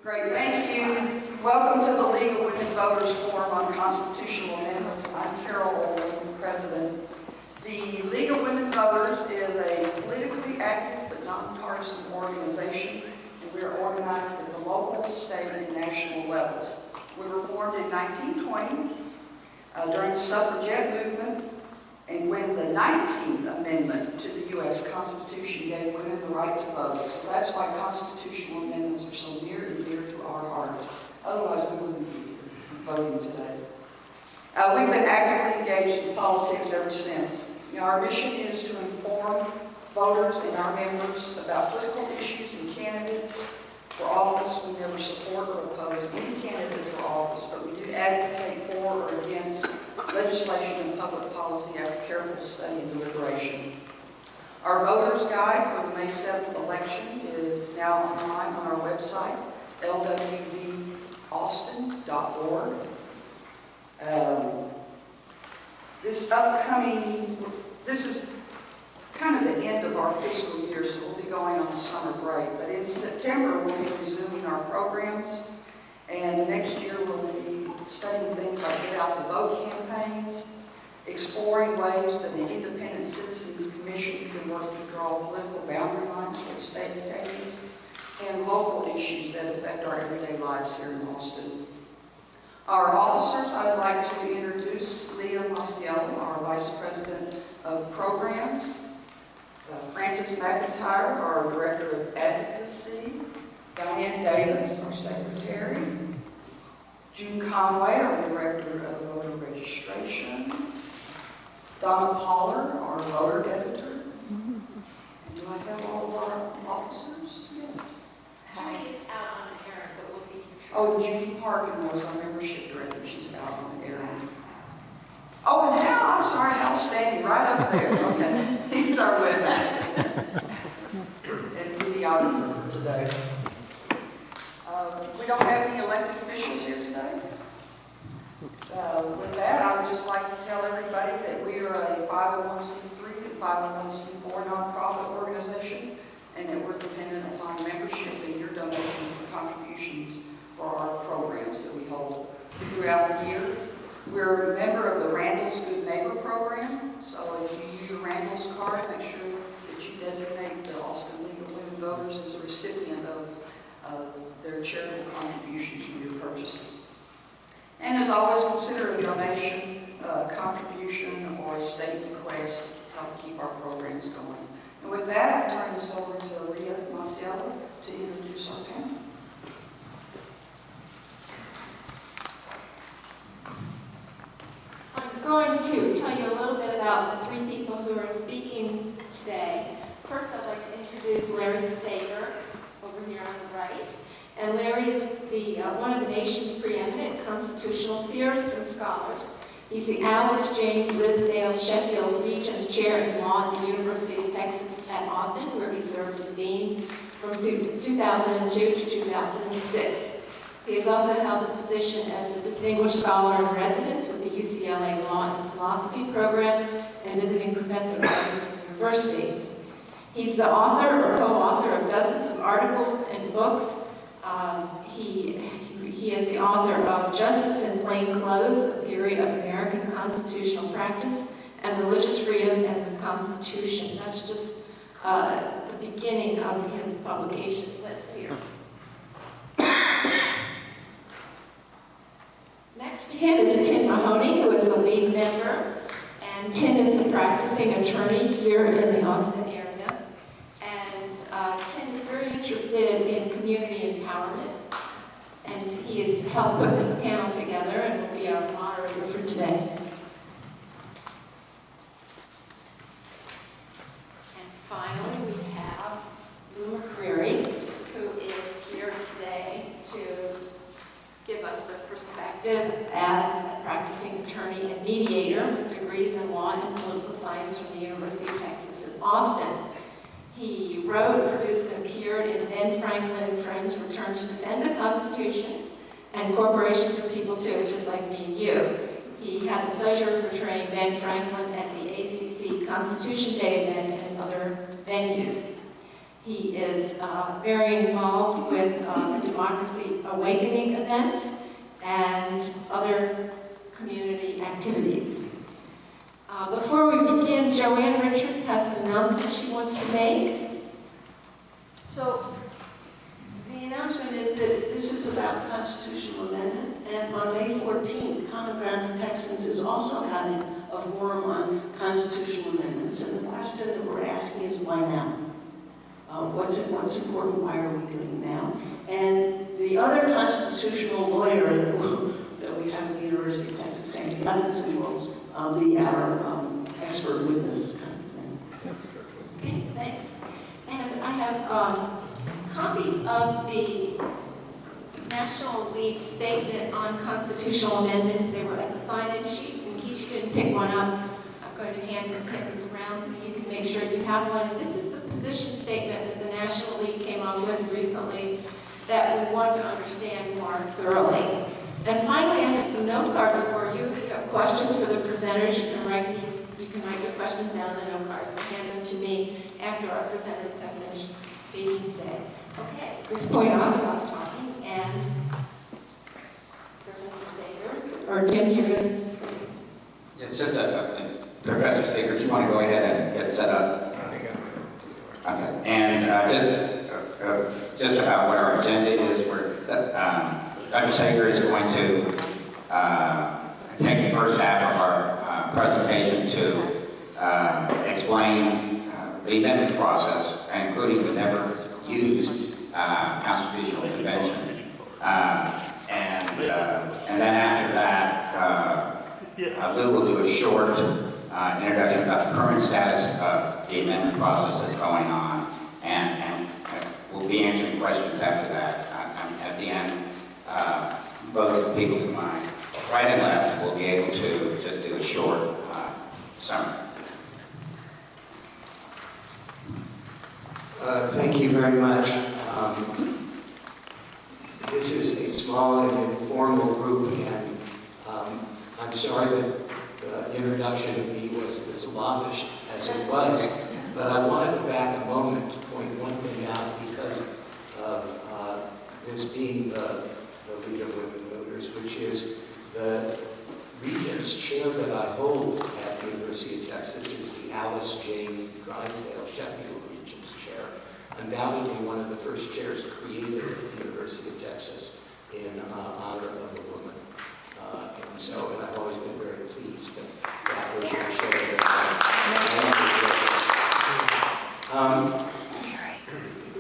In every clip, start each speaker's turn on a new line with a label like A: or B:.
A: Great, thank you. Welcome to the League of Women Voters Forum on Constitutional Amendments. I'm Carol Olin, President. The League of Women Voters is a politically active but nonpartisan organization, and we are organized at the local, state, and national levels. We were formed in 1920 during the suffragette movement, and when the 19th Amendment to the U.S. Constitution gave women the right to vote. So that's why constitutional amendments are so near and dear to our heart. Otherwise, we wouldn't be voting today. We've been actively engaged in politics ever since. Our mission is to inform voters and our members about political issues and candidates for office. We never support or oppose any candidate for office, but we do advocate for or against legislation and public policy after careful study and deliberation. Our voter's guide for the May 7th election is now online on our website, LWVaustin.org. This is kind of the end of our fiscal year, so we'll be going on summer break. But in September, we'll be resuming our programs, and next year we'll be studying things like Get Out the Vote campaigns, exploring ways that the Independent Citizens Commission can work to draw political boundary lines for the state of Texas, and local issues that affect our everyday lives here in Austin. Our officers, I'd like to introduce Leah Maciel, our Vice President of Programs, Frances McIntyre, our Director of Advocacy, Diane Davis, our Secretary, June Conway, our Director of Voter Registration, Donna Pollard, our Voter Editor. And do I have all of our officers? Yes.
B: Judy is out on an errand, but we'll be here.
A: Oh, Judy Parkin was our Membership Director. She's out on an errand. Oh, and Hal, I'm sorry, Hal's standing right up there. Okay. He's our webmaster and videographer for today. We don't have any elected officials here today. With that, I would just like to tell everybody that we are a 501c3 and 501c4 nonprofit organization, and that we're dependent upon membership and your donations and contributions for our programs that we hold throughout the year. We're a member of the Randall's Good Neighbor program, so if you use your Randall's card, make sure that you designate the Austin League of Women Voters as a recipient of their charitable contributions from your purchases. And as always, consider a donation, contribution, or a state bequest to help keep our programs going. And with that, I turn this over to Leah Maciel to introduce our panel.
B: I'm going to tell you a little bit about the three people who are speaking today. First, I'd like to introduce Larry Sager, over here on the right. And Larry is one of the nation's preeminent constitutional theorists and scholars. He's the Alice Jane Brisdale Sheffield Regents Chair in Law at the University of Texas at Austin, where he served as Dean from 2002 to 2006. He has also held the position as a Distinguished Scholar in Residence with the UCLA Law and Philosophy Program and visiting professor at this university. He's the author or co-author of dozens of articles and books. He is the author of Justice in Plain Clothes, A Theory of American Constitutional Practice, and Religious Freedom and the Constitution. That's just the beginning of his publication list here. Next to him is Tim Mahoney, who is a lead member, and Tim is a practicing attorney here in the Austin area. And Tim is very interested in community empowerment, and he has helped put this panel together and will be our moderator for today. And finally, we have McCreary, who is here today to give us the perspective as a practicing attorney and mediator with degrees in law and political science from the University of Texas at Austin. He wrote, produced, and appeared in Ben Franklin and Friends' Return to Defend the Constitution and Corporations for People Too, just like me and you. He had the pleasure of portraying Ben Franklin at the ACC Constitution Day event and other venues. He is very involved with the Democracy Awakening events and other community activities. Before we begin, Joanne Richards has an announcement she wants to make.
C: So, the announcement is that this is about constitutional amendment, and on May 14th, Common Ground for Texans is also having a forum on constitutional amendments, and the question that we're asking is why now? What's important? Why are we doing it now? And the other constitutional lawyer that we have at the University of Texas, St. Levinson, will be our expert witness kind of thing.
B: Okay, thanks. And I have copies of the National League statement on constitutional amendments. They were at the sign-in sheet. In case you didn't pick one up, I'm going to hand this around so you can make sure you have one. And this is the position statement that the National League came up with recently that we want to understand more thoroughly. And finally, I have some note cards for you. If you have questions for the presenters, you can write your questions down in the note cards and hand them to me after our presenters have finished speaking today. Okay, at this point I'll stop talking, and Professor Sagers, or Jim, you're going to...
D: It's just Professor Sagers, you want to go ahead and get set up?
E: I think
D: Okay, and just about what our agenda is, Dr. Sager is going to take the first half of our presentation to explain the amendment process, including the never used constitutional convention. And then after that, Lou will do a short introduction about the current status of the amendment process that's going on, and we'll be answering questions after that. At the end, both the people to my right and left will be able to just do a short summary.
E: Thank you very much. This is a small and informal group, and I'm sorry that the introduction of me was as lavish as it was, but I wanted to back a moment to point one thing out because of this being the League of Women Voters, which is the Regents chair that I hold at the University of Texas is the Alice Jane Drysdale Sheffield Regents chair, undoubtedly one of the first chairs created at the University of Texas in honor of a woman. And I've always been very pleased that was your chair.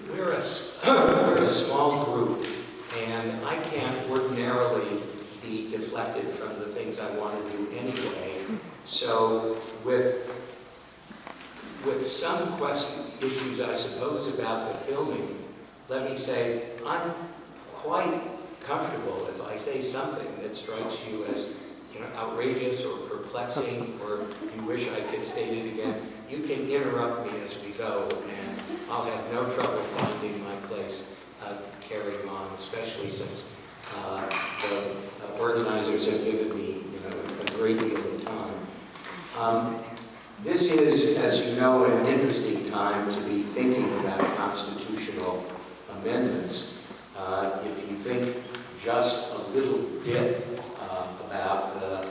E: We're a small group, and I can't ordinarily be deflected from the things I want to do anyway. So with some issues, I suppose, about the filming, let me say I'm quite comfortable if I say something that strikes you as outrageous or perplexing, or you wish I could state it again. You can interrupt me as we go, and I'll have no trouble finding my place carrying on, especially since the organizers have given me a great deal of time. This is, as you know, an interesting time to be thinking about constitutional amendments. If you think just a little bit about the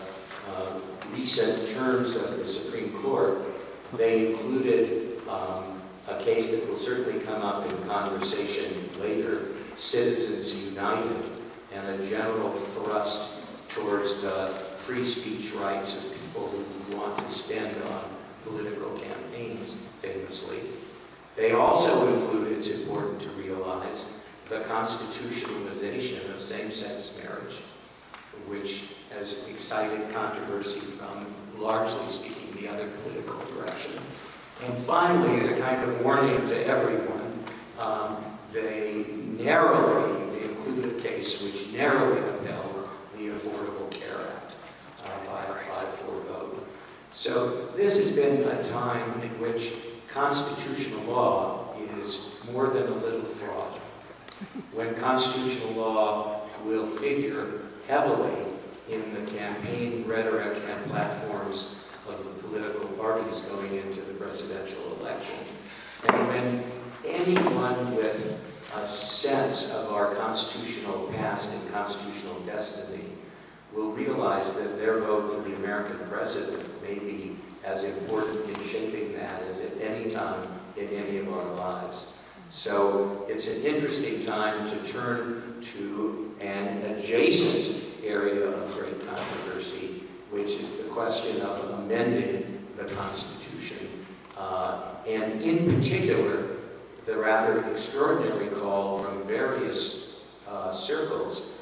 E: recent terms of the Supreme Court, they included a case that will certainly come up in conversation later, Citizens United, and a general thrust towards the free speech rights of people who want to spend on political campaigns, famously. They also include, it's important to realize, the constitutionalization of same-sex marriage, which has excited controversy from, largely speaking, the other political direction. And finally, as a kind of warning to everyone, they included a case which narrowly upheld the Affordable Care Act by a 5-4 vote. So this has been a time in which constitutional law is more than a little fraught. When constitutional law will figure heavily in the campaign rhetoric and platforms of the political parties going into the presidential election. And when any anyone with a sense of our constitutional past and constitutional destiny will realize that their vote for the American president may be as important in shaping that as at any time in any of our lives. So it's an interesting time to turn to an adjacent area of great controversy, which is the question of amending the Constitution. And in particular, the rather extraordinary call from various circles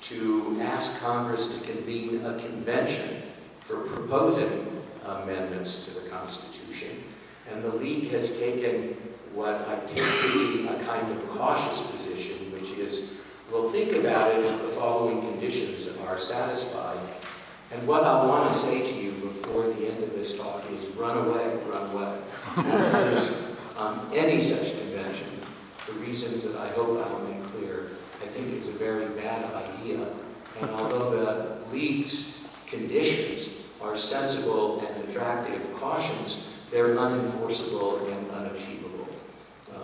E: to ask Congress to convene a convention for proposing amendments to the Constitution. And the League has taken what I take to be a kind of cautious position, which is, we'll think about it if the following conditions are satisfied. And what I want to say to you before the end of this talk is run away, run away. Because any such convention, for reasons that I hope I will make clear, I think is a very bad idea. And although the League's conditions are sensible and attractive cautions, they're unenforceable and unachievable.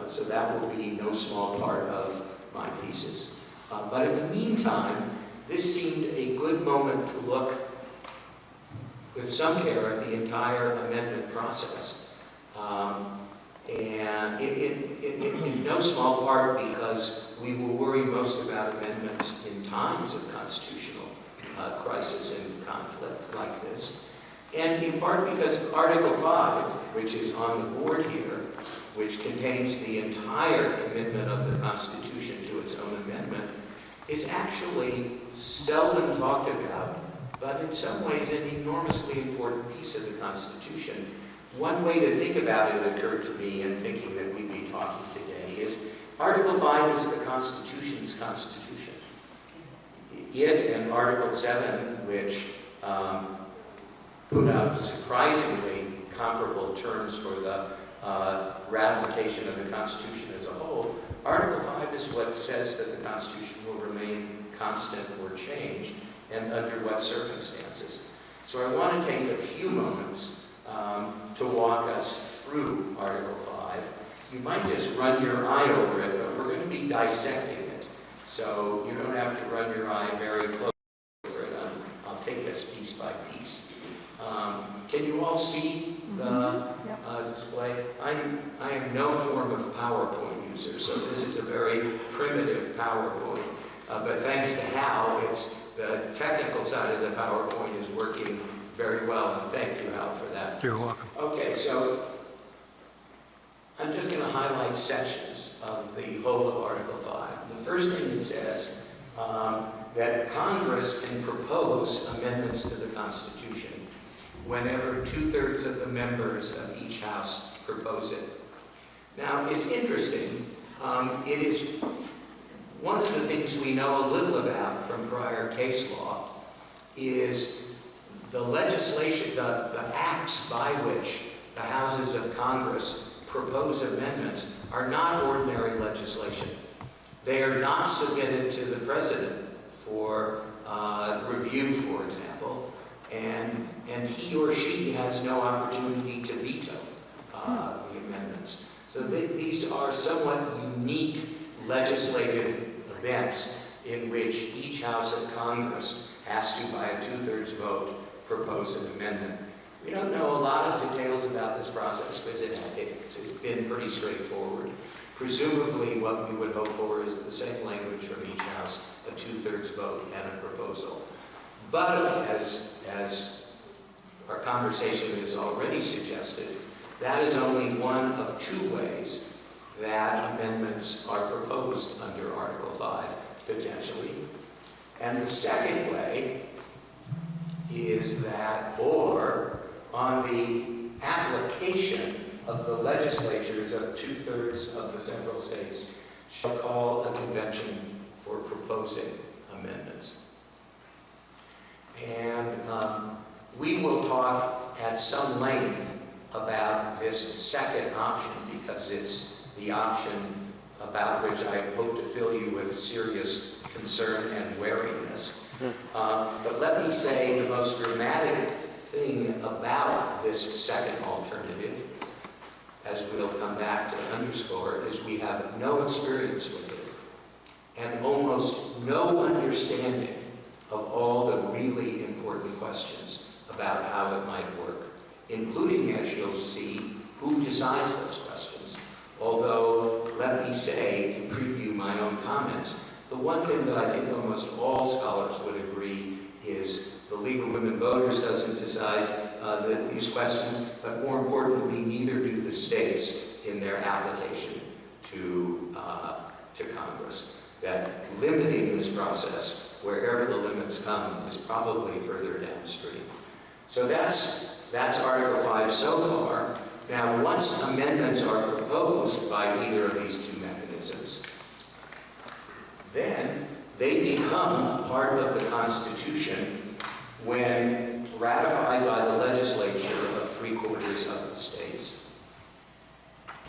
E: So that will be no small part of my thesis. But in the meantime, this seemed a good moment to look with some care at the entire amendment process. And in no small part because we will worry most about amendments in times of constitutional crisis and conflict like this. And in part because Article 5, which is on the board here, which contains the entire commitment of the Constitution to its own amendment, is actually seldom talked about, but in some ways an enormously important piece of the Constitution. One way to think about it occurred to me in thinking that we'd be talking today is Article 5 is the Constitution's Constitution. It and Article 7, which put up surprisingly comparable terms for the ratification of the Constitution as a whole, Article 5 is what says that the Constitution will remain constant or changed, and under what circumstances. So I want to take a few moments to walk us through Article 5. You might just run your eye over it, but we're going to be dissecting it. So you don't have to run your eye very close over it. I'll take us piece by piece. Can you all see the display? I am no form of PowerPoint user, so this is a very primitive PowerPoint. But thanks to Hal, the technical side of the PowerPoint is working very well, and thank you, Hal, for that.
F: You're welcome.
E: Okay, so I'm just going to highlight sections of the whole of Article 5. The first thing it says that Congress can propose amendments to the Constitution whenever 2/3 of the members of each house propose it. Now, it's interesting. It is one of the things we know a little about from prior case law is the legislation, the acts by which the houses of Congress propose amendments are not ordinary legislation. They are not submitted to the president for review, for example, and he or she has no opportunity to veto the amendments. So these are somewhat unique legislative events in which each house of Congress has to, by a 2/3 vote, propose an amendment. We don't know a lot of details about this process because it's been pretty straightforward. Presumably what we would hope for is the same language from each house, a 2/3 vote and a proposal. But as our conversation has already suggested, that is only one of two ways that amendments are proposed under Article 5, potentially. And the second way is that, or on the application of the legislatures of 2/3 of the several states shall call a convention for proposing amendments. And we will talk at some length about this second option because it's the option about which I hope to fill you with serious concern and wariness. But let me say the most dramatic thing about this second alternative, as we'll come back to underscore, is we have no experience with it and almost no understanding of all the really important questions about how it might work, including, as you'll see, who decides those questions. Although, let me say, to preview my own comments, the one thing that I think almost all scholars would agree is the League of Women Voters doesn't decide these questions, but more importantly, neither do the states in their application to Congress. That limiting this process, wherever the limits come, is probably further downstream. So that's Article 5 so far. Now, once amendments are proposed by either of these two mechanisms, then they become part of the Constitution when ratified by the legislature of 3/4 of the states,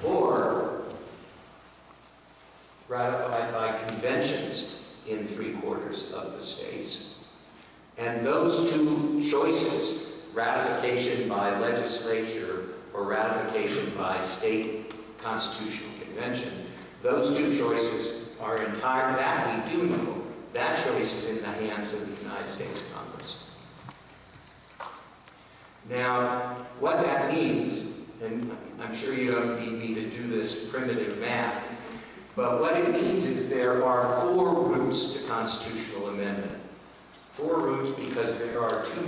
E: or ratified by conventions in 3/4 of the states. And those two choices, ratification by legislature or ratification by state constitutional convention, those two choices are entire. That we do know. That choice is in the hands of the United States Congress. Now, what that means, and I'm sure you don't need me to do this primitive math, but what it means is there are 4 routes to constitutional amendment. 4 routes because there are two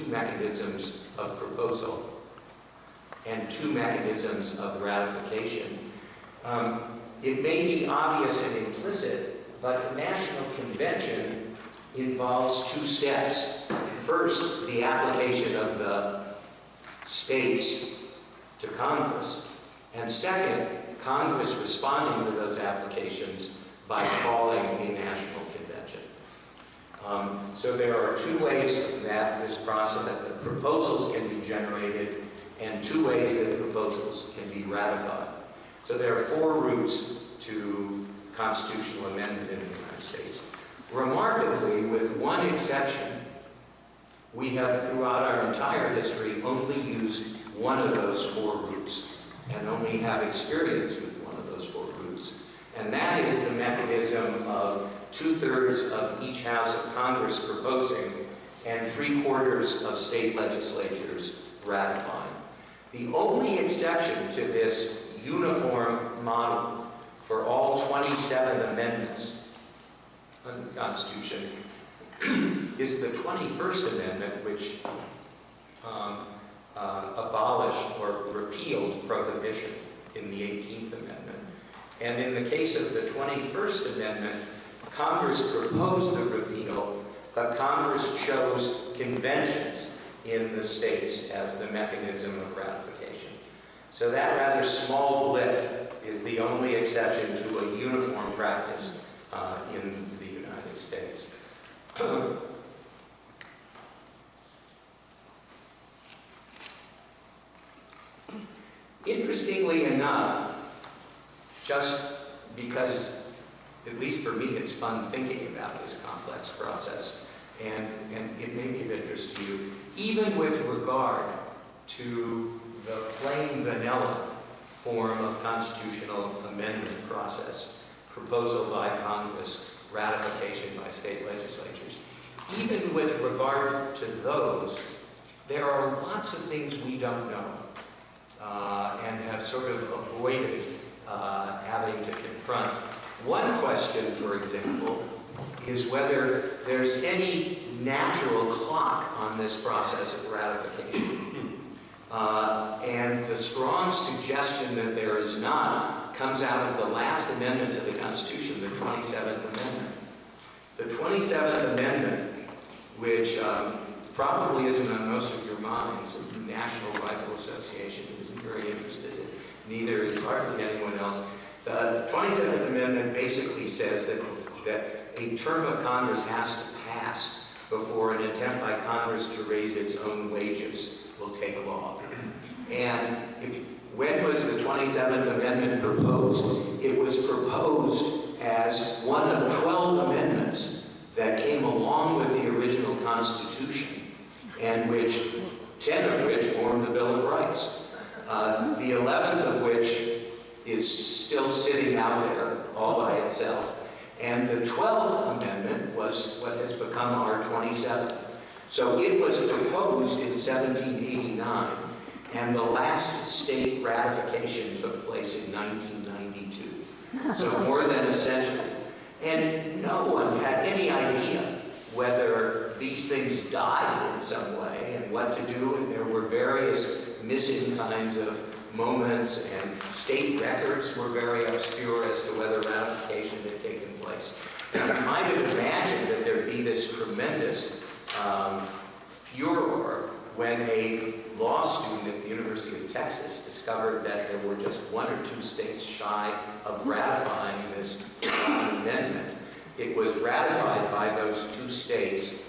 E: mechanisms of proposal and 2 mechanisms of ratification. It may be obvious and implicit, but the National Convention involves 2 steps. First, the application of the states to Congress, and second, Congress responding to those applications by calling a national convention. So there are 2 ways that this process, that the proposals can be generated, and 2 ways that proposals can be ratified. So there are 4 routes to constitutional amendment in the United States. Remarkably, with one exception, we have throughout our entire history only used one of those 4 routes and only have experience with one of those 4 routes. And that is the mechanism of 2/3 of each house of Congress proposing and 3/4 of state legislatures ratifying. The only exception to this uniform model for all 27 amendments under the Constitution is the 21st Amendment, which abolished or repealed prohibition in the 18th Amendment. And in the case of the 21st Amendment, Congress proposed the repeal, but Congress chose conventions in the states as the mechanism of ratification. So that rather small blip is the only exception to a uniform practice in the United States. Interestingly enough, just because, at least for me, it's fun thinking about this complex process, and it may be of interest to you, even with regard to the plain vanilla form of constitutional amendment process, proposal by Congress, ratification by state legislatures, even with regard to those, there are lots of things we don't know and have sort of avoided having to confront. One question, for example, is whether there's any natural clock on this process of ratification. And the strong suggestion that there is not comes out of the last amendment to the Constitution, the 27th Amendment. The 27th Amendment, which probably isn't on most of your minds, the National Rifle Association isn't very interested in, neither is hardly anyone else. The 27th Amendment basically says that a term of Congress has to pass before an attempt by Congress to raise its own wages will take law. And when was the 27th Amendment proposed? It was proposed as one of 12 amendments that came along with the original Constitution, and 10 of which formed the Bill of Rights. The 11th of which is still sitting out there all by itself. And the 12th Amendment was what has become our 27th. So it was proposed in 1789, and the last state ratification took place in 1992. So more than a century. And no one had any idea whether these things died in some way and what to do, and there were various missing kinds of moments, and state records were very obscure as to whether ratification had taken place. And you might have imagined that there'd be this tremendous furor when a law student at the University of Texas discovered that there were just 1 or 2 states shy of ratifying this forgotten amendment. It was ratified by those 2 states.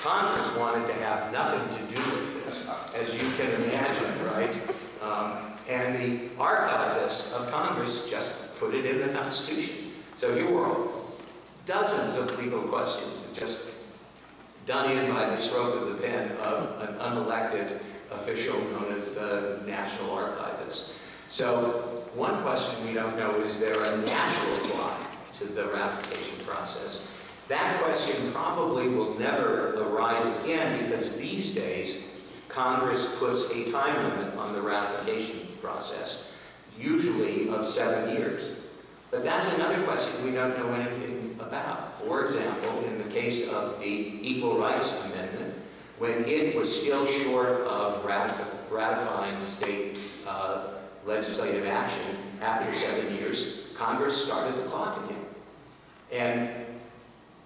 E: Congress wanted to have nothing to do with this, as you can imagine, right? And the archivists of Congress just put it in the Constitution. So here were dozens of legal questions just done in by the stroke of the pen of an unelected official known as the National Archivist. So one question we don't know, is there a natural clock to the ratification process? That question probably will never arise again, because these days Congress puts a time limit on the ratification process, usually of 7 years. But that's another question we don't know anything about. For example, in the case of the Equal Rights Amendment, when it was still short of ratifying state legislative action after 7 years, Congress started the clock again. And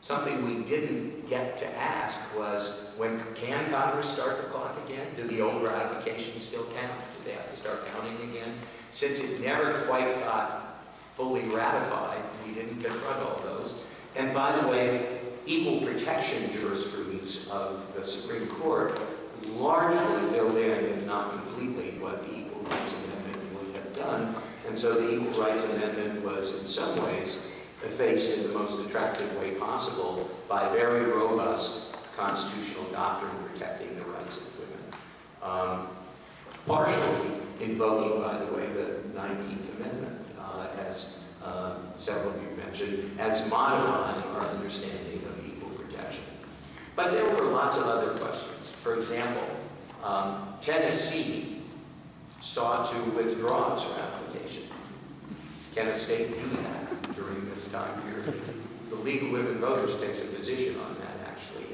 E: something we didn't get to ask was, when can Congress start the clock again? Do the old ratifications still count? Do they have to start counting again? Since it never quite got fully ratified, we didn't confront all those. And by the way, equal protection jurisprudence of the Supreme Court largely filled in, if not completely, what the Equal Rights Amendment would have done. And so the Equal Rights Amendment was, in some ways, effaced in the most attractive way possible by very robust constitutional doctrine protecting the rights of women. Partially invoking, by the way, the 19th Amendment, as several of you mentioned, as modifying our understanding of equal protection. But there were lots of other questions. For example, Tennessee sought to withdraw its ratification. Can a state do that during this time period? The League of Women Voters takes a position on that, actually,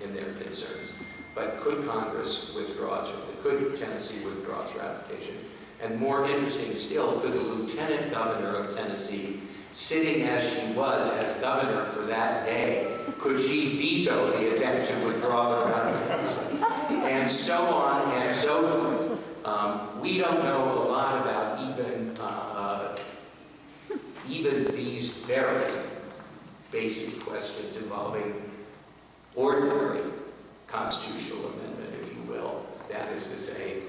E: in their concerns. But could Congress withdraw its, could Tennessee withdraw its ratification? And more interesting still, could the Lieutenant Governor of Tennessee, sitting as she was as governor for that day, could she veto the attempt to withdraw the ratification? And so on and so forth. We don't know a lot about even these very basic questions involving ordinary constitutional amendment, if you will. That is to say,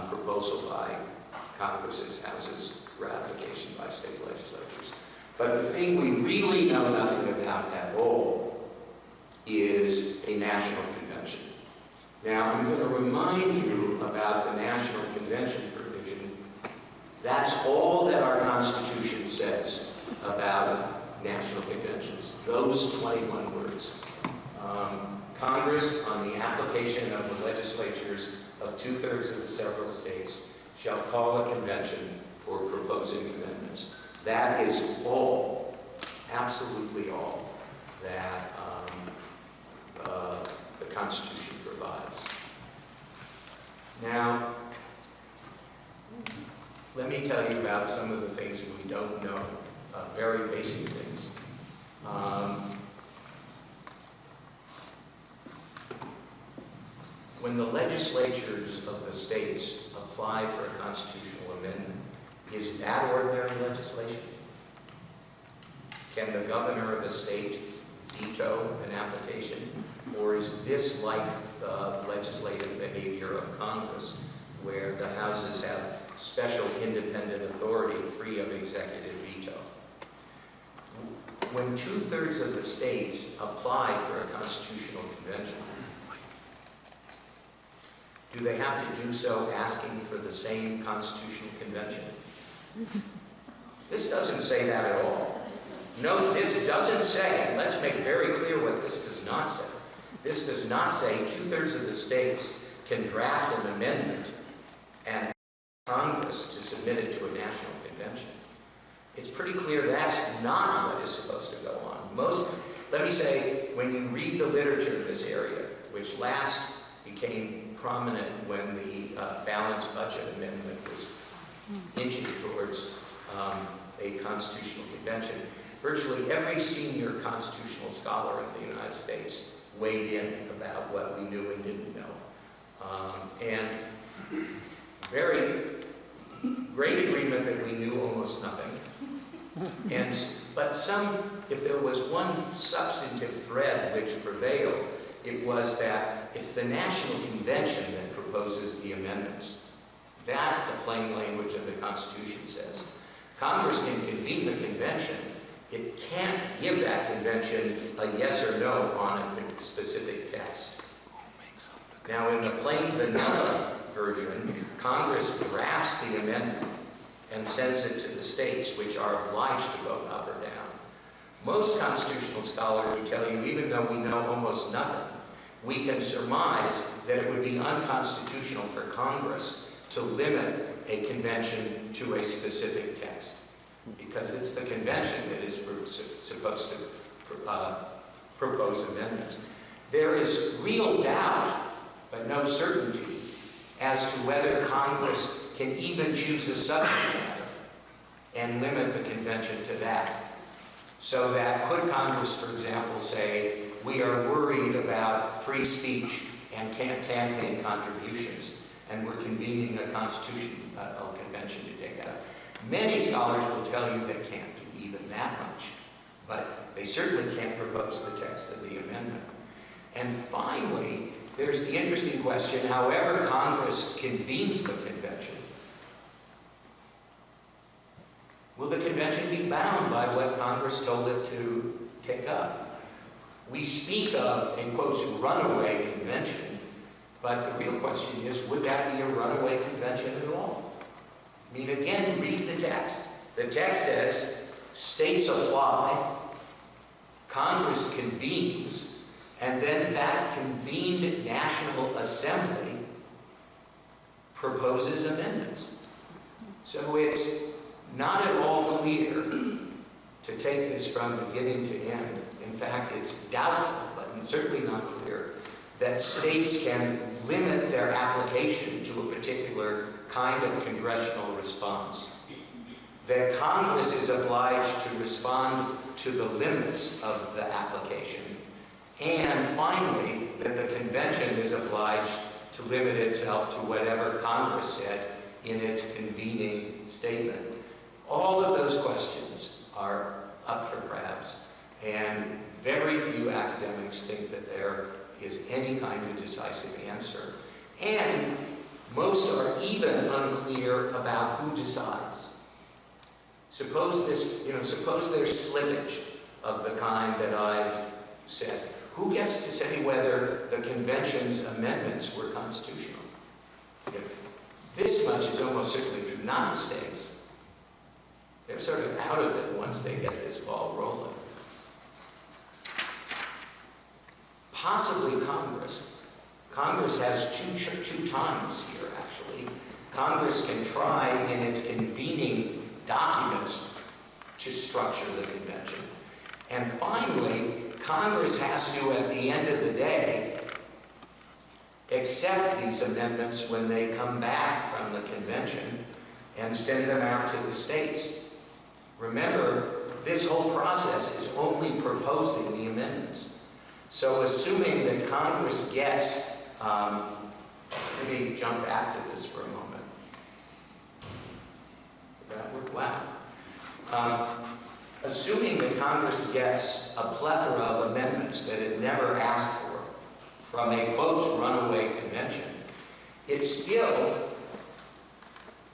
E: proposal by Congress's House's ratification by state legislatures. But the thing we really know nothing about at all is a national convention. Now, I'm going to remind you about the National Convention provision. That's all that our Constitution says about national conventions, those 21 words. Congress, on the application of the legislatures of 2/3 of the several states, shall call a convention for proposing amendments. That is all, absolutely all, that the Constitution provides. Now, let me tell you about some of the things we don't know, very basic things. When the legislatures of the states apply for a constitutional amendment, is that ordinary legislation? Can the governor of a state veto an application? Or is this like the legislative behavior of Congress, where the houses have special independent authority free of executive veto? When 2/3 of the states apply for a constitutional convention, do they have to do so asking for the same constitutional convention? This doesn't say that at all. No, this doesn't say, let's make very clear what this does not say. This does not say 2/3 of the states can draft an amendment and ask Congress to submit it to a national convention. It's pretty clear that's not what is supposed to go on. Let me say, when you read the literature in this area, which last became prominent when the balanced budget amendment was inching towards a constitutional convention, virtually every senior constitutional scholar in the United States weighed in about what we knew and didn't know. And very great agreement that we knew almost nothing. But if there was one substantive thread which prevailed, it was that it's the National Convention that proposes the amendments. That, the plain language of the Constitution says. Congress can convene the convention. It can't give that convention a yes or no on a specific text. Now, in the plain vanilla version, Congress drafts the amendment and sends it to the states, which are obliged to vote up or down. Most constitutional scholars will tell you, even though we know almost nothing, we can surmise that it would be unconstitutional for Congress to limit a convention to a specific text, because it's the convention that is supposed to propose amendments. There is real doubt, but no certainty, as to whether Congress can even choose a subject matter and limit the convention to that. So that could Congress, for example, say, we are worried about free speech and campaign contributions, and we're convening a constitutional convention to take that up. Many scholars will tell you they can't do even that much, but they certainly can't propose the text of the amendment. And finally, there's the interesting question, however Congress convenes the convention, will the convention be bound by what Congress told it to take up? We speak of, in quotes, runaway convention, but the real question is, would that be a runaway convention at all? I mean, again, read the text. The text says, states apply, Congress convenes, and then that convened National Assembly proposes amendments. So it's not at all clear, to take this from beginning to end. In fact, it's doubtful, but certainly not clear, that states can limit their application to a particular kind of congressional response. That Congress is obliged to respond to the limits of the application. And finally, that the convention is obliged to limit itself to whatever Congress said in its convening statement. All of those questions are up for grabs, and very few academics think that there is any kind of decisive answer. And most are even unclear about who decides. Suppose there's slippage of the kind that I've said. Who gets to say whether the convention's amendments were constitutional? This much is almost certainly true, not the states. They're sort of out of it once they get this ball rolling. Possibly Congress. Congress has two times here, actually. Congress can try in its convening documents to structure the convention. And finally, Congress has to, at the end of the day, accept these amendments when they come back from the convention and send them out to the states. Remember, this whole process is only proposing the amendments. So assuming that Congress gets, let me jump back to this for a moment. Did that work? Wow. Assuming that Congress gets a plethora of amendments that it never asked for from a, quote, runaway convention, it still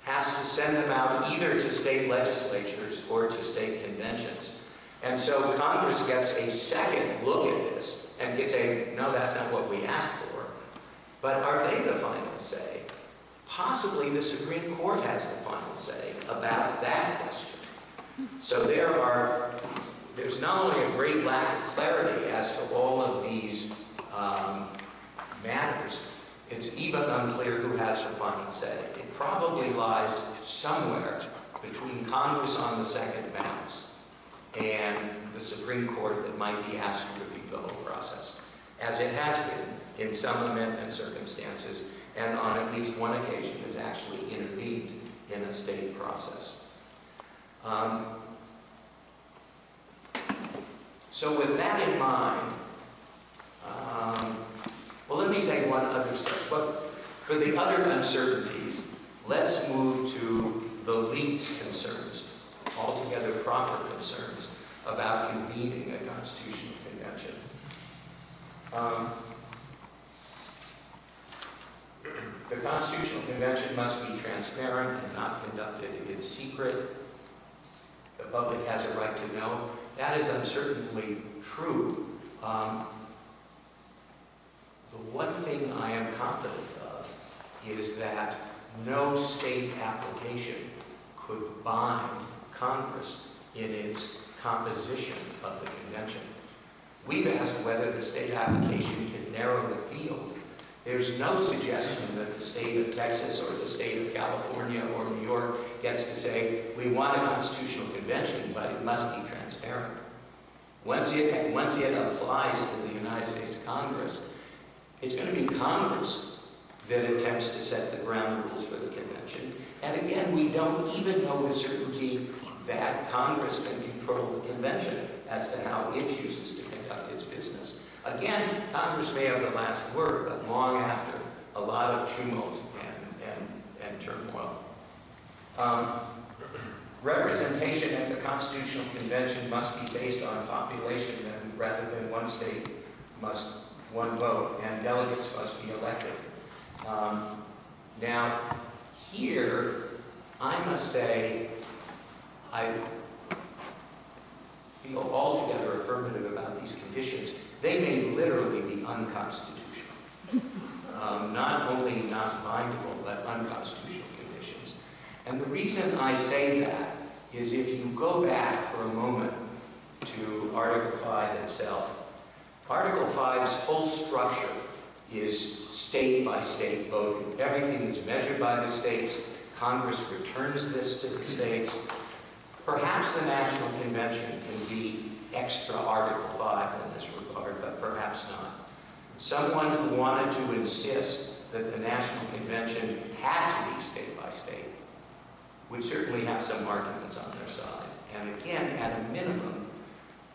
E: has to send them out either to state legislatures or to state conventions. And so Congress gets a second look at this and can say, no, that's not what we asked for. But are they the final say? Possibly the Supreme Court has the final say about that question. So there's not only a great lack of clarity as to all of these matters, it's even unclear who has the final say. It probably lies somewhere between Congress on the second bounce and the Supreme Court that might be asked to review the whole process, as it has been in some amendment circumstances, and on at least one occasion has actually intervened in a state process. So with that in mind, well, let me say one other step. But for the other uncertainties, let's move to the league's concerns, altogether proper concerns, about convening a constitutional convention. The Constitutional Convention must be transparent and not conducted in secret. The public has a right to know. That is uncertainly true. The one thing I am confident of is that no state application could bind Congress in its composition of the convention. We've asked whether the state application can narrow the field. There's no suggestion that the state of Texas or the state of California or New York gets to say, we want a constitutional convention, but it must be transparent. Once it applies to the United States Congress, it's going to be Congress that attempts to set the ground rules for the convention. And again, we don't even know with certainty that Congress can control the convention as to how it chooses to conduct its business. Again, Congress may have the last word, but long after a lot of tumult and turmoil. Representation at the Constitutional Convention must be based on population rather than one state one vote, and delegates must be elected. Now, here, I must say, I feel altogether affirmative about these conditions. They may literally be unconstitutional. Not only not bindable, but unconstitutional conditions. And the reason I say that is if you go back for a moment to Article 5 itself, Article 5's whole structure is state-by-state voting. Everything is measured by the states. Congress returns this to the states. Perhaps the National Convention can be extra Article 5 in this regard, but perhaps not. Someone who wanted to insist that the National Convention had to be state-by-state would certainly have some arguments on their side. And again, at a minimum,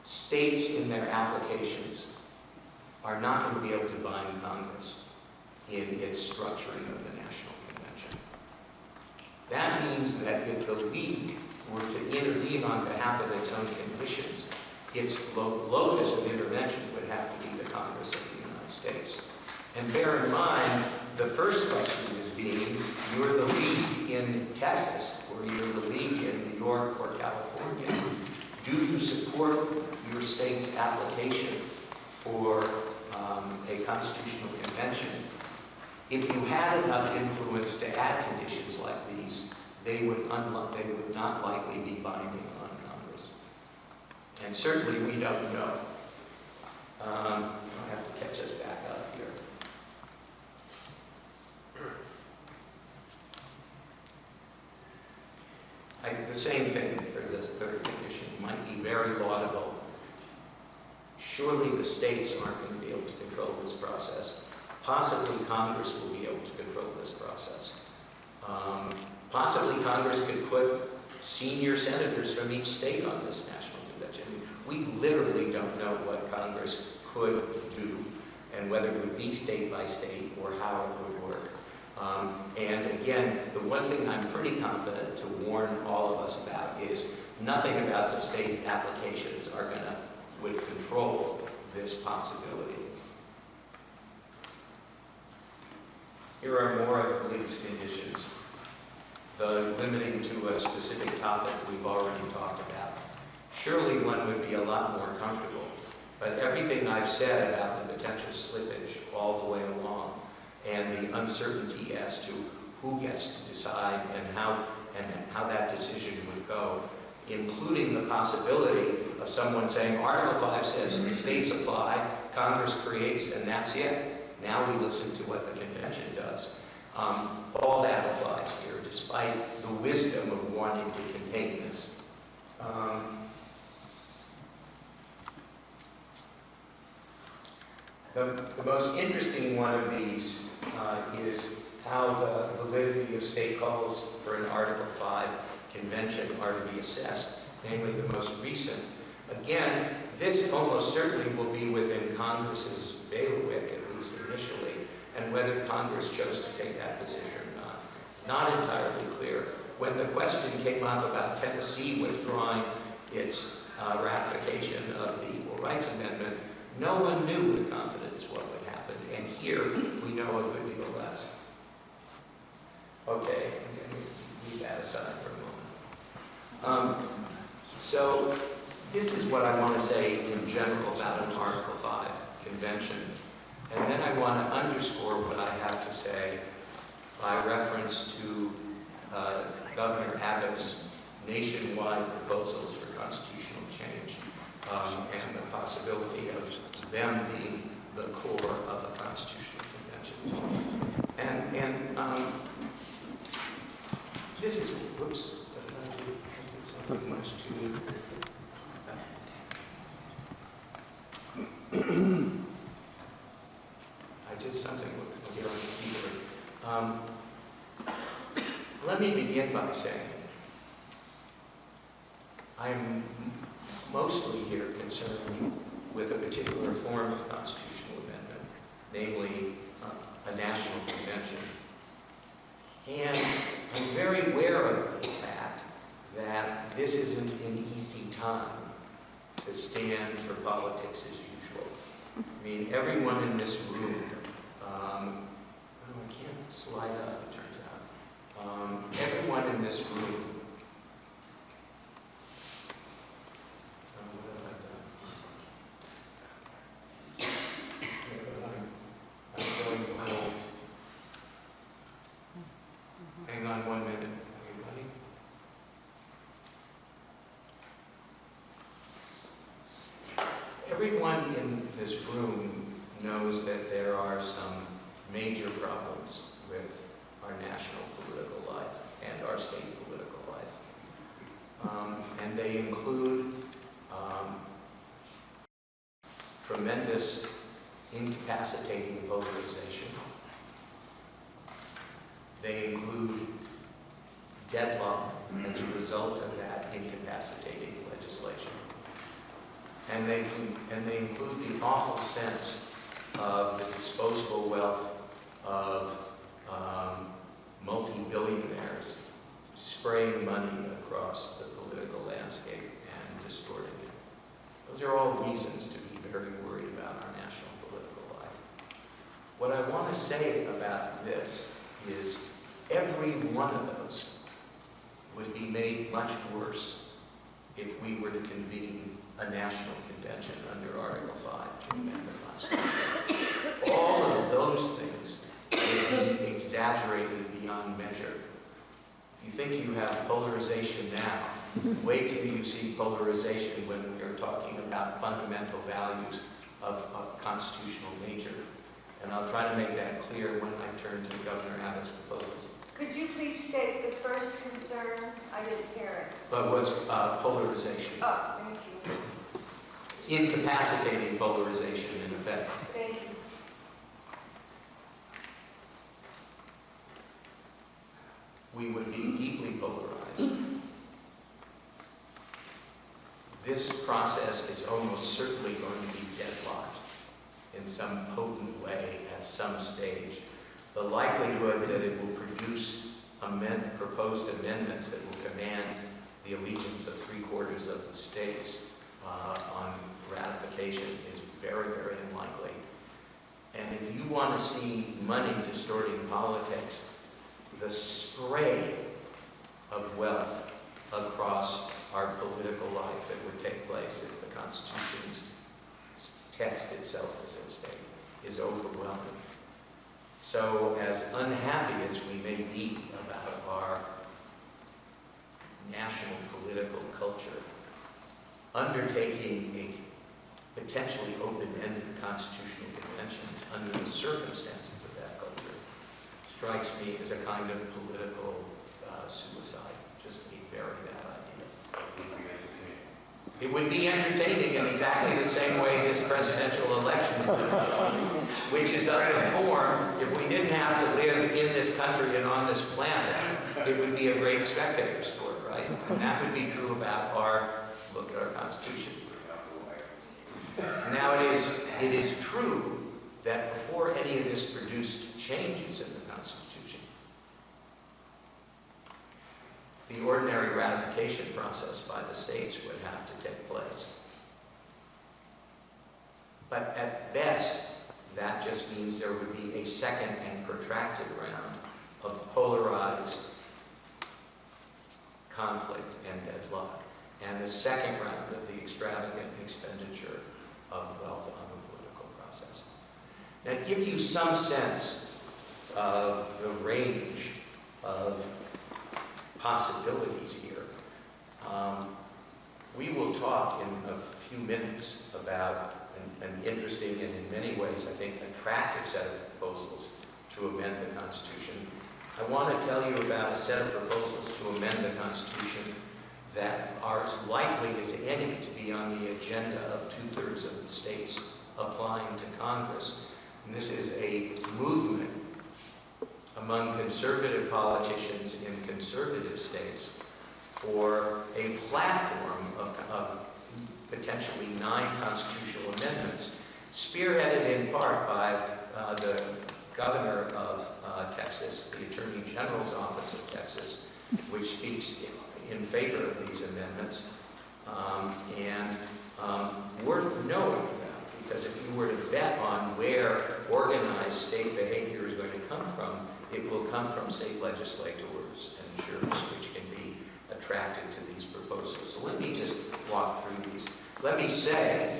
E: states in their applications are not going to be able to bind Congress in its structuring of the National Convention. That means that if the League were to intervene on behalf of its own conditions, its locus of intervention would have to be the Congress of the United States. And bear in mind, the first question is being, you're the League in Texas, or you're the League in New York or California. Do you support your state's application for a constitutional convention? If you had enough influence to add conditions like these, they would not likely be binding on Congress. And certainly we don't know. I have to catch us back up here. The same thing for this third condition might be very laudable. Surely the states aren't going to be able to control this process. Possibly Congress will be able to control this process. Possibly Congress could put senior senators from each state on this national convention. We literally don't know what Congress could do and whether it would be state by state or how it would work. And again, the one thing I'm pretty confident to warn all of us about is nothing about the state applications would control this possibility. Here are more of the League's conditions. The limiting to a specific topic we've already talked about. Surely one would be a lot more comfortable, but everything I've said about the potential slippage all the way along, and the uncertainty as to who gets to decide and how that decision would go, including the possibility of someone saying, Article 5 says the states apply, Congress creates, and that's it. Now we listen to what the convention does. All that applies here, despite the wisdom of wanting to contain this. The most interesting one of these is how the validity of state calls for an Article 5 convention are to be assessed, namely the most recent. Again, this almost certainly will be within Congress's bailiwick, at least initially, and whether Congress chose to take that position or not entirely clear. When the question came up about Tennessee withdrawing its ratification of the Equal Rights Amendment, no one knew with confidence what would happen, and here we know a good deal less. Okay, I'm going to leave that aside for a moment. So this is what I want to say in general about an Article 5 convention, and then I want to underscore what I have to say by reference to Governor Abbott's nationwide proposals for constitutional change and the possibility of them being the core of a constitutional convention. And this is, whoops, what did I do? I did something much too. I did something here on the keyboard. Let me begin by saying I'm mostly here concerned with a particular form of constitutional amendment, namely a national convention. And I'm very aware of the fact that this isn't an easy time to stand for politics as usual. I mean, everyone in this room, I can't slide up, it turns out. Everyone in this room, what have I done? I'm going wild. Hang on 1 minute, everybody. Everyone in this room knows that there are some major problems with our national political life and our state political life. And they include tremendous incapacitating polarization. They include deadlock as a result of that incapacitating legislation. And they include the awful sense of the disposable wealth of multi-billionaires spraying money across the political landscape and distorting it. Those are all reasons to be very worried about our national political life. What I want to say about this is every one of those would be made much worse if we were to convene a national convention under Article 5 to amend the Constitution. All of those things would be exaggerated beyond measure. If you think you have polarization now, wait till you see polarization when we are talking about fundamental values of a constitutional nature. And I'll try to make that clear when I turn to Governor Abbott's proposals.
F: Could you please state the first concern? I didn't hear it.
E: But was polarization.
F: Oh, thank you.
E: Incapacitating polarization, in effect.
F: Thank you.
E: We would be deeply polarized. This process is almost certainly going to be deadlocked in some potent way at some stage. The likelihood that it will produce proposed amendments that will command the allegiance of 3/4 of the states on ratification is very, very unlikely. And if you want to see money distorting politics, the spray of wealth across our political life that would take place if the Constitution's text itself is at stake is overwhelming. So as unhappy as we may be about our national political culture, undertaking a potentially open-ended constitutional conventions under the circumstances of that culture strikes me as a kind of political suicide, just a very bad idea. It would be entertaining in exactly the same way this presidential election is entertaining, which is under form. If we didn't have to live in this country and on this planet, it would be a great spectator sport, right? And that would be true about our look at our Constitution. Now it is true that before any of this produced changes in the Constitution, the ordinary ratification process by the states would have to take place. But at best, that just means there would be a second and protracted round of polarized conflict and deadlock, and the second round of the extravagant expenditure of wealth on the political process. Now, to give you some sense of the range of possibilities here, we will talk in a few minutes about an interesting and in many ways, I think, attractive set of proposals to amend the Constitution. I want to tell you about a set of proposals to amend the Constitution that are as likely as any to be on the agenda of 2/3 of the states applying to Congress. And this is a movement among conservative politicians in conservative states for a platform of potentially 9 constitutional amendments, spearheaded in part by the governor of Texas, the Attorney General's Office of Texas, which speaks in favor of these amendments, and worth knowing about, because if you were to bet on where organized state behavior is going to come from, it will come from state legislators and jurors, which can be attracted to these proposals. So let me just walk through these. Let me say,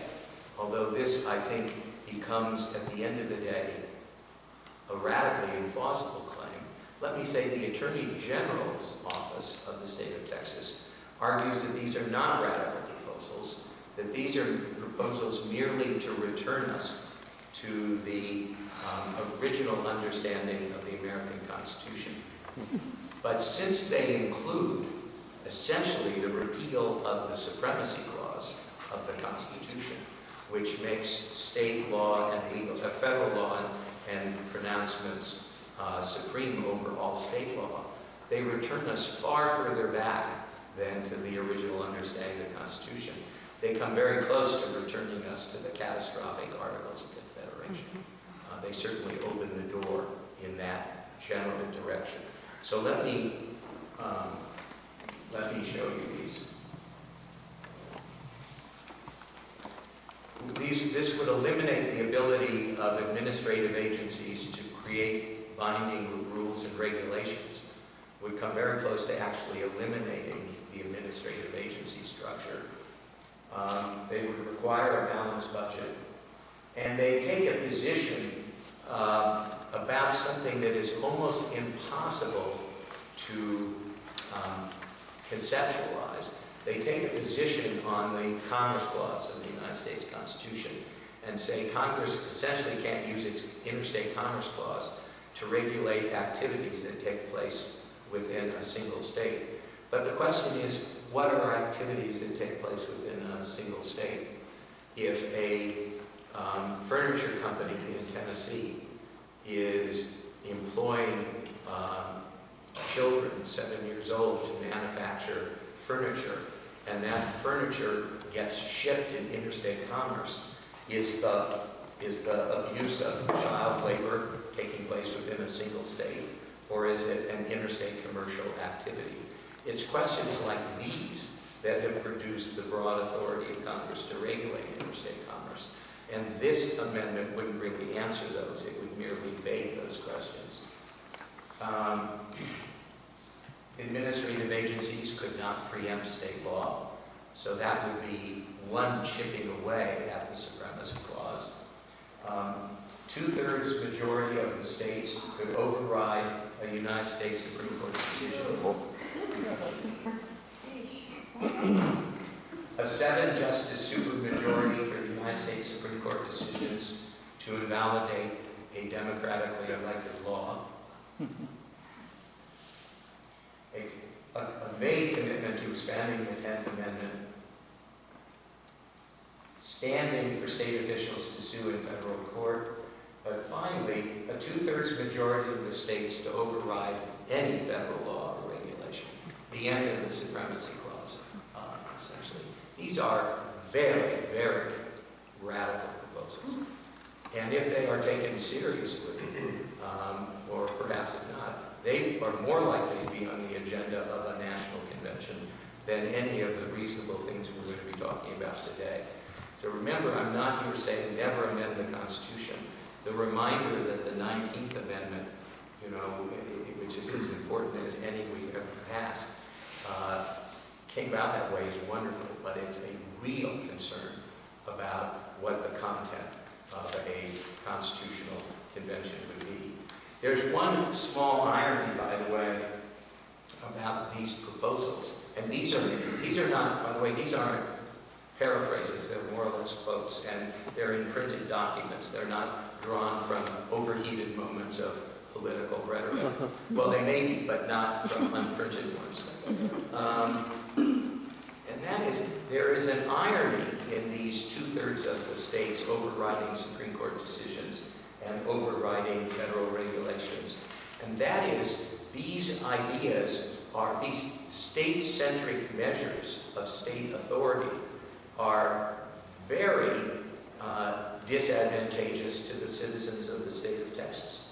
E: although this, I think, becomes, at the end of the day, a radically implausible claim, let me say the Attorney General's Office of the state of Texas argues that these are not radical proposals, that these are proposals merely to return us to the original understanding of the American Constitution. But since they include essentially the repeal of the Supremacy Clause of the Constitution, which makes state law and federal law and pronouncements supreme over all state law, they return us far further back than to the original understanding of the Constitution. They come very close to returning us to the catastrophic Articles of Confederation. They certainly open the door in that general direction. So let me show you these. This would eliminate the ability of administrative agencies to create binding rules and regulations. Would come very close to actually eliminating the administrative agency structure. They would require a balanced budget. And they take a position about something that is almost impossible to conceptualize. They take a position on the Commerce Clause of the United States Constitution and say Congress essentially can't use its interstate commerce clause to regulate activities that take place within a single state. But the question is, what are activities that take place within a single state? If a furniture company in Tennessee is employing children 7 years old to manufacture furniture, and that furniture gets shipped in interstate commerce, is the abuse of child labor taking place within a single state, or is it an interstate commercial activity? It's questions like these that have produced the broad authority of Congress to regulate interstate commerce. And this amendment wouldn't really answer those. It would merely evade those questions. Administrative agencies could not preempt state law, so that would be one chipping away at the Supremacy Clause. 2/3 majority of the states could override a United States Supreme Court decision. A 7-justice supermajority for the United States Supreme Court decisions to invalidate a democratically elected law. A vague commitment to expanding the 10th Amendment. Standing for state officials to sue in federal court. But finally, a 2/3 majority of the states to override any federal law or regulation. The end of the supremacy clause, essentially. These are very, very radical proposals. And if they are taken seriously, or perhaps if not, they are more likely to be on the agenda of a national convention than any of the reasonable things we're going to be talking about today. So remember, I'm not here saying never amend the Constitution. The reminder that the 19th Amendment, which is as important as any we've ever passed, came about that way is wonderful, but it's a real concern about what the content of a constitutional convention would be. There's one small irony, by the way, about these proposals, and these are not, by the way, these aren't paraphrases, they're more or less quotes, and they're in printed documents. They're not drawn from overheated moments of political rhetoric. Well, they may be, but not from unprinted ones. And that is, there is an irony in these 2/3 of the states overriding Supreme Court decisions and overriding federal regulations. And that is, these ideas are, these state-centric measures of state authority are very disadvantageous to the citizens of the state of Texas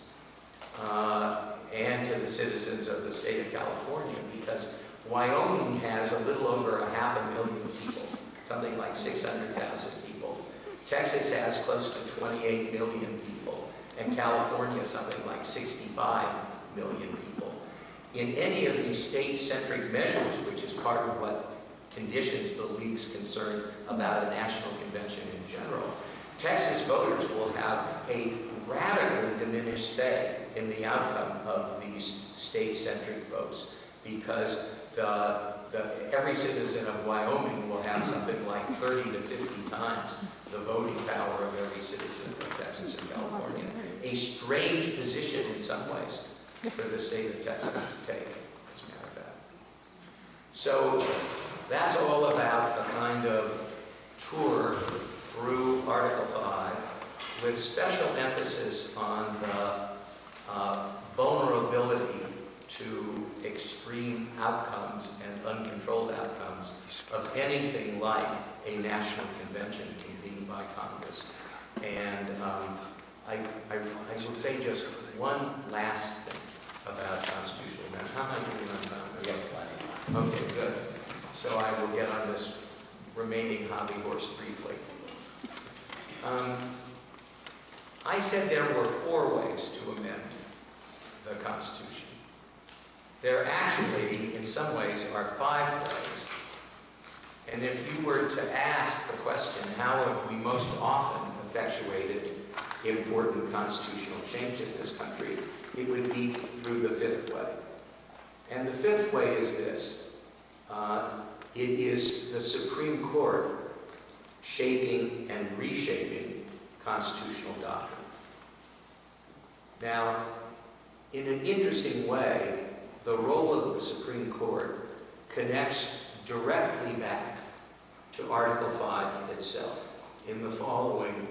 E: and to the citizens of the state of California, because Wyoming has a little over 500,000 people, something like 600,000 people. Texas has close to 28 million people, and California something like 65 million people. In any of these state-centric measures, which is part of what conditions the League's concern about a national convention in general, Texas voters will have a radically diminished say in the outcome of these state-centric votes, because every citizen of Wyoming will have something like 30 to 50 times the voting power of every citizen of Texas and California. A strange position in some ways for the state of Texas to take, as a matter of fact. So that's all about a kind of tour through Article 5 with special emphasis on the vulnerability to extreme outcomes and uncontrolled outcomes of anything like a national convention convened by Congress. And I will say just one last thing about constitutional amendment. How am I doing on time? Okay, good. So I will get on this remaining hobby horse briefly. I said there were 4 ways to amend the Constitution. There actually, in some ways, are 5 ways. And if you were to ask the question, how have we most often effectuated important constitutional change in this country, it would be through the 5th way. And the 5th way is this. It is the Supreme Court shaping and reshaping constitutional doctrine. Now, in an interesting way, the role of the Supreme Court connects directly back to Article 5 itself in the following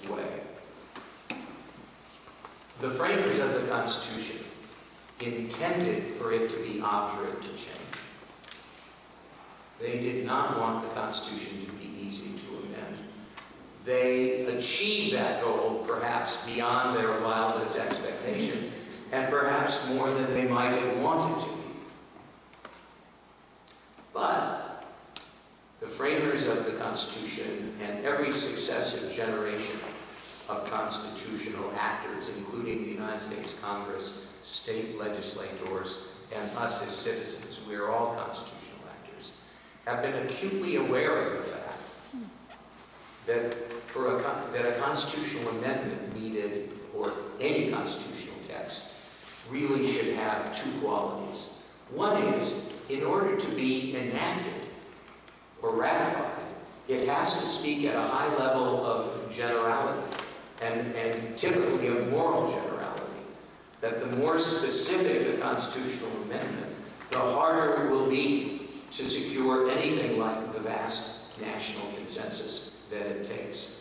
E: way. The framers of the Constitution intended for it to be obdurate to change. They did not want the Constitution to be easy to amend. They achieved that goal perhaps beyond their wildest expectation, and perhaps more than they might have wanted to. But the framers of the Constitution and every successive generation of constitutional actors, including the United States Congress, state legislators, and us as citizens, we are all constitutional actors, have been acutely aware of the fact that that a constitutional amendment needed, or any constitutional text, really should have two qualities. One is, in order to be enacted or ratified, it has to speak at a high level of generality, and typically of moral generality. That the more specific the constitutional amendment, the harder it will be to secure anything like the vast national consensus that it takes.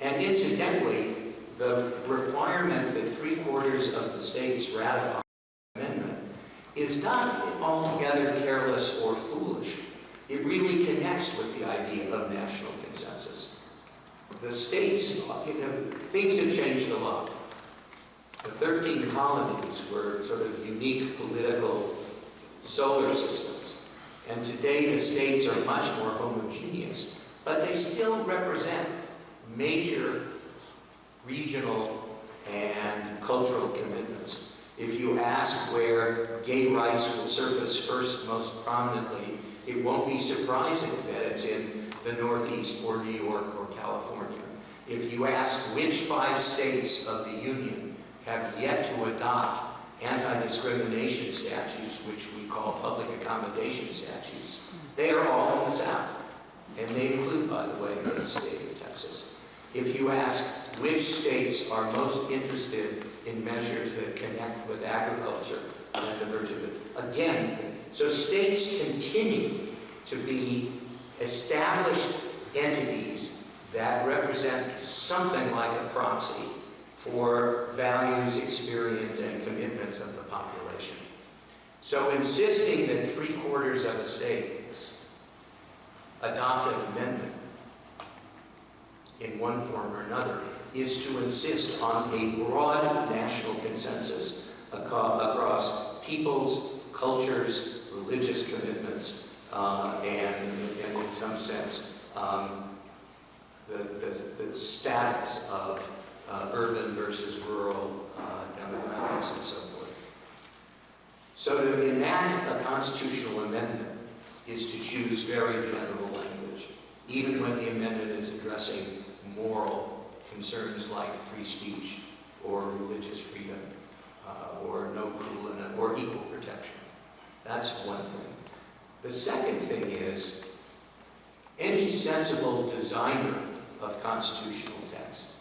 E: And incidentally, the requirement that 3/4 of the states ratify the amendment is not altogether careless or foolish. It really connects with the idea of national consensus. The states, things have changed a lot. The 13 colonies were sort of unique political solar systems. And today the states are much more homogeneous, but they still represent major regional and cultural commitments. If you ask where gay rights will surface first most prominently, it won't be surprising that it's in the Northeast or New York or California. If you ask which 5 states of the Union have yet to adopt anti-discrimination statutes, which we call public accommodation statutes, they are all in the South. And they include, by the way, the state of Texas. If you ask which states are most interested in measures that connect with agriculture and diversity, again, so states continue to be established entities that represent something like a proxy for values, experience, and commitments of the population. So insisting that 3/4 of a state adopt an amendment in one form or another is to insist on a broad national consensus across peoples, cultures, religious commitments, and in some sense, the status of urban versus rural demographics and so forth. So to enact a constitutional amendment is to choose very general language, even when the amendment is addressing moral concerns like free speech or religious freedom or no cruel or equal protection. That's one thing. The second thing is, any sensible designer of constitutional text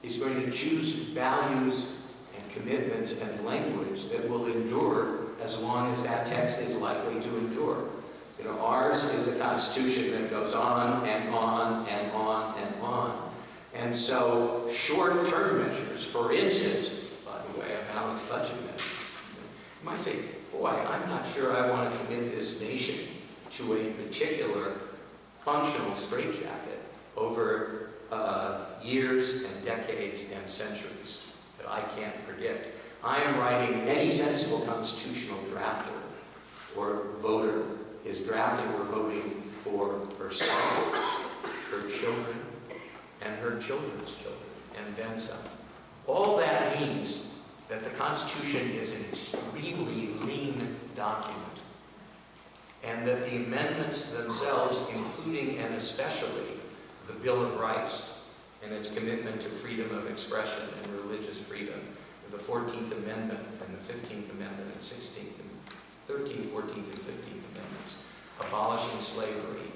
E: is going to choose values and commitments and language that will endure as long as that text is likely to endure. You know, ours is a constitution that goes on and on and on and on. And so short-term measures, for instance, by the way, a balanced budget measure, you might say, boy, I'm not sure I want to commit this nation to a particular functional straitjacket over years and decades and centuries that I can't predict. I am writing, any sensible constitutional drafter or voter is drafting or voting for herself, her children, and her children's children, and then some. All that means that the Constitution is an extremely lean document, and that the amendments themselves, including and especially the Bill of Rights and its commitment to freedom of expression and religious freedom, the 14th Amendment and the 15th Amendment and 16th and 13th, 14th, and 15th Amendments, abolishing slavery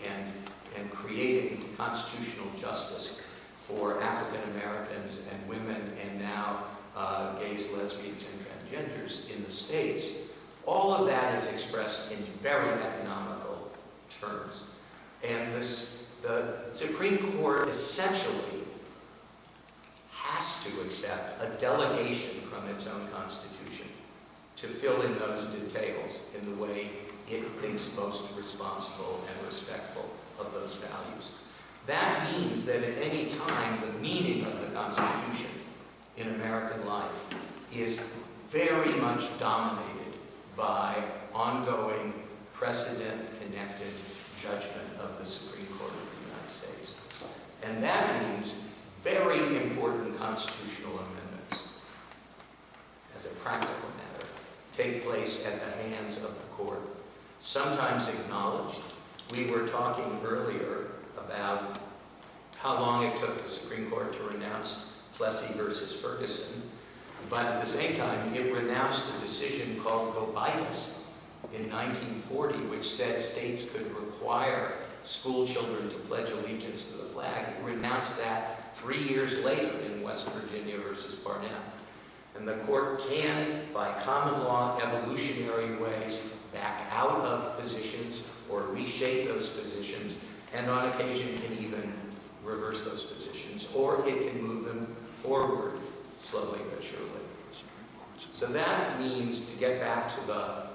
E: and creating constitutional justice for African Americans and women, and now gays, lesbians, and transgenders in the states. All of that is expressed in very economical terms. And the Supreme Court essentially has to accept a delegation from its own Constitution to fill in those details in the way it thinks most responsible and respectful of those values. That means that at any time, the meaning of the Constitution in American life is very much dominated by ongoing precedent-connected judgment of the Supreme Court of the United States. And that means very important constitutional amendments, as a practical matter, take place at the hands of the court, sometimes acknowledged. We were talking earlier about how long it took the Supreme Court to renounce Plessy versus Ferguson, but at the same time, it renounced a decision called Gobitis in 1940, which said states could require school children to pledge allegiance to the flag. It renounced that 3 years later in West Virginia versus Barnett. And the court can, by common law, evolutionary ways, back out of positions or reshape those positions, and on occasion can even reverse those positions, or it can move them forward slowly but surely. So that means, to get back to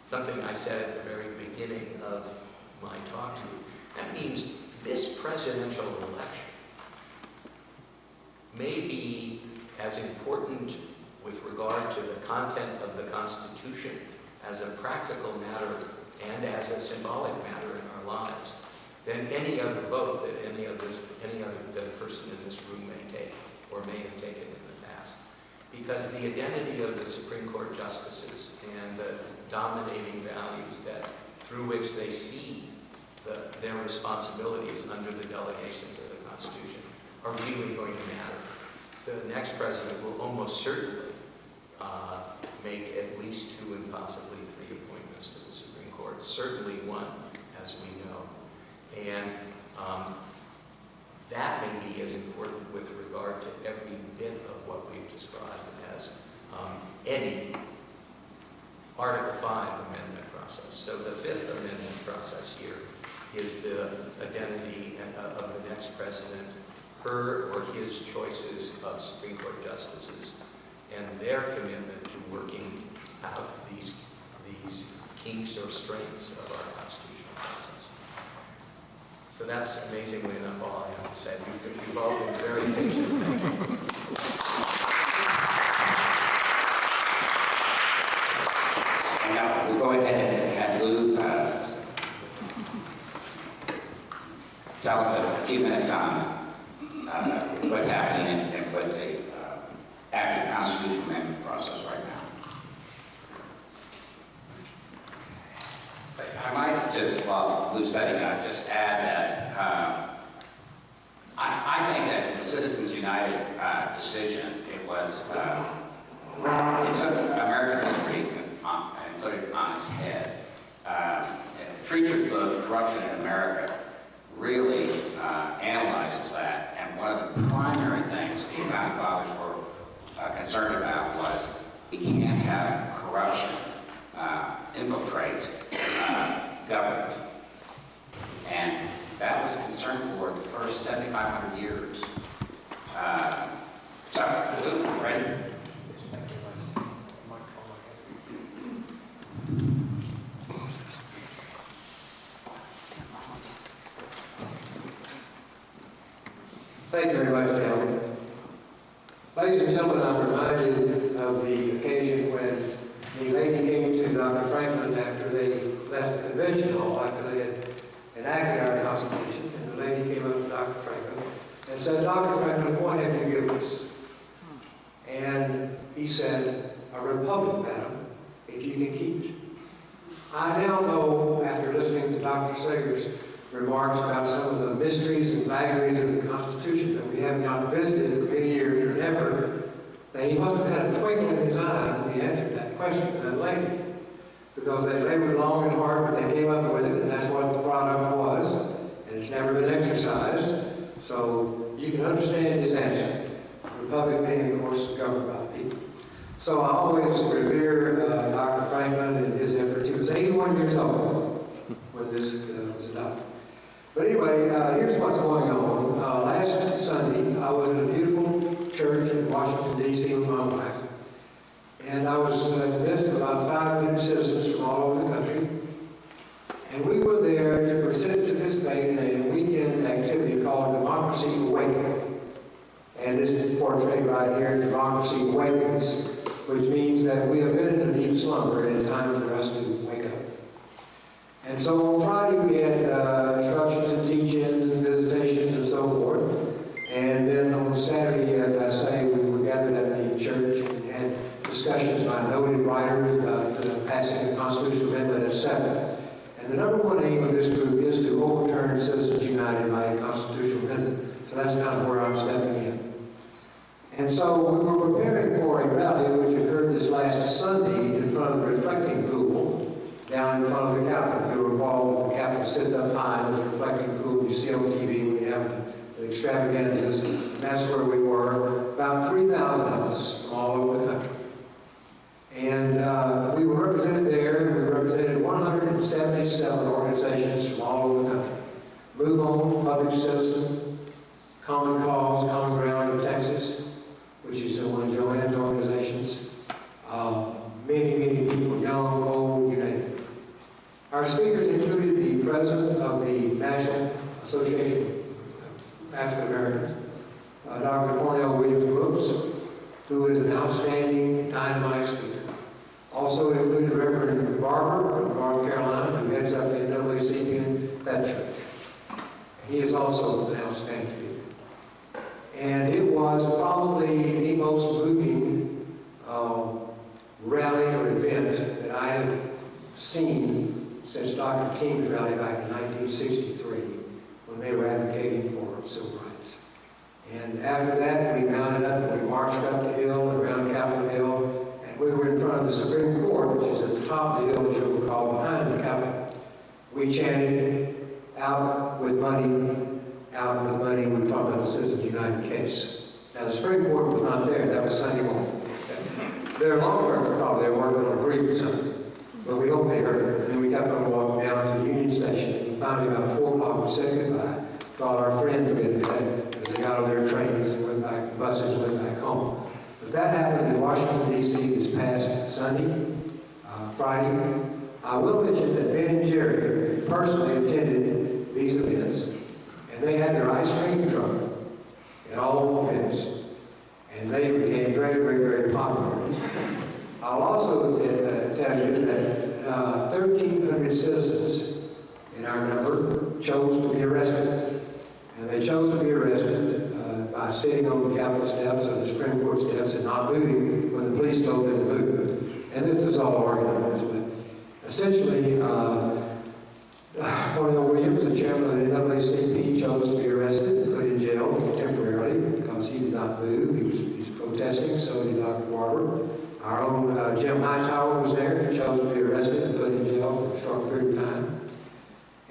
E: something I said at the very beginning of my talk to you, that means this presidential election may be as important with regard to the content of the Constitution as a practical matter and as a symbolic matter in our lives than any other vote that any other person in this room may take or may have taken in the past. Because the identity of the Supreme Court justices and the dominating values through which they see their responsibilities under the delegations of the Constitution are really going to matter. The next president will almost certainly make at least 2 and possibly 3 appointments to the Supreme Court, certainly 1, as we know. And that may be as important with regard to every bit of what we've described as any Article 5 amendment process. So the 5th amendment process here is the identity of the next president, her or his choices of Supreme Court justices, and their commitment to working out these kinks or strengths of our constitutional process. So that's amazingly enough all I have to say. You've all been very patient.
D: And now we'll go ahead and have Lou tell us a few minutes on what's happening and with the active constitutional amendment process right now. I might just, while Lou's setting up, just add that I think that the Citizens United decision, it took American history and put it on its head. Treacher's book, Corruption in America, really analyzes that, and one of the primary things the founding fathers were concerned about was we can't have corruption infiltrate government. And that was a concern for the first 7,500 years. So, Lou, ready?
G: Thank you very much, gentlemen. Ladies and gentlemen, I'm reminded of the occasion when the lady came to Dr. Franklin after they left the convention hall, after they had enacted our Constitution, and the lady came up to Dr. Franklin and said, "Dr. Franklin, what have you given us?" And he said, "A republic, madam, if you can keep it." I now know, after listening to Dr. Sager's remarks about some of the mysteries and vagaries of the Constitution that we have not visited in many years or never, that he must have had a twinkle in his eye when he answered that question to that lady. Because they labored long and hard, but they came up with it, and that's what the product was, and it's never been exercised. So you can understand his answer. Republic being, of course, governed by the people. So I always revere Dr. Franklin and his efforts. He was 81 years old when this was adopted. But anyway, here's what's going on. Last Sunday, I was in a beautiful church in Washington, D.C. with my wife. And I was in the midst of about 500 citizens from all over the country. And we were there to participate in a weekend activity called Democracy Awakening. And this is portrayed right here, Democracy Awakens, which means that we have been in a deep slumber and it's time for us to wake up. And so on Friday we had instructions and teach-ins and visitations and so forth. And then on Saturday, as I say, we were gathered at the church and had discussions by noted writers about passing the constitutional amendment, etc. And the number one aim of this group is to overturn Citizens United by a constitutional amendment. So that's kind of where I'm stepping in. And so we were preparing for a rally which occurred this last Sunday in front of the reflecting pool down in front of the Capitol. If you recall, the Capitol sits up high, and there's a reflecting pool. You see on TV, we have the extravaganzas. And that's where we were. About 3,000 of us from all over the country. And we were represented there. We represented 177 organizations from all over the country. Move On, Public Citizen, Common Cause, Common Ground in Texas, which is one of Joanne's organizations. Many, many people, young, old, you name it. Our speakers included the president of the National Association of African Americans, Dr. Cornell Williams Brooks, who is an outstanding dynamite speaker. Also included Reverend Barber from North Carolina, who heads up the NAACP in that church. He is also an outstanding speaker. And it was probably the most moving rally or event that I have seen since Dr. King's rally back in 1963, when they were advocating for civil rights. And after that, we mounted up and we marched up the hill and around Capitol Hill. We were in front of the Supreme Court, which is at the top of the hill, as you'll recall, behind the Capitol. We chanted, out with money, we talked about the Citizens United case. Now, the Supreme Court was not there. That was Sunday morning. Their law firms were probably there working on a brief or something. But we hoped they heard it. And then we kept on walking down to the Union Station. And finally, about 4 o'clock, we said goodbye to all our friends we had met as they got on their trains and went back, buses went back home. But that happened in Washington, D.C. this past Sunday, Friday. I will mention that Ben and Jerry personally attended these events, and they had their ice cream truck at all events, and they became very, very, very popular. I'll also tell you that 1,300 citizens in our number chose to be arrested, and they chose to be arrested by sitting on the Capitol steps or the Supreme Court steps and not moving when the police told them to move. And this is all organized, but essentially, Cornell Williams, the chairman of the NAACP, chose to be arrested and put in jail temporarily because he did not move. He was protesting, so did Dr. Barber. Our own Jim Hightower was there. He chose to be arrested and put in jail for a short period of time.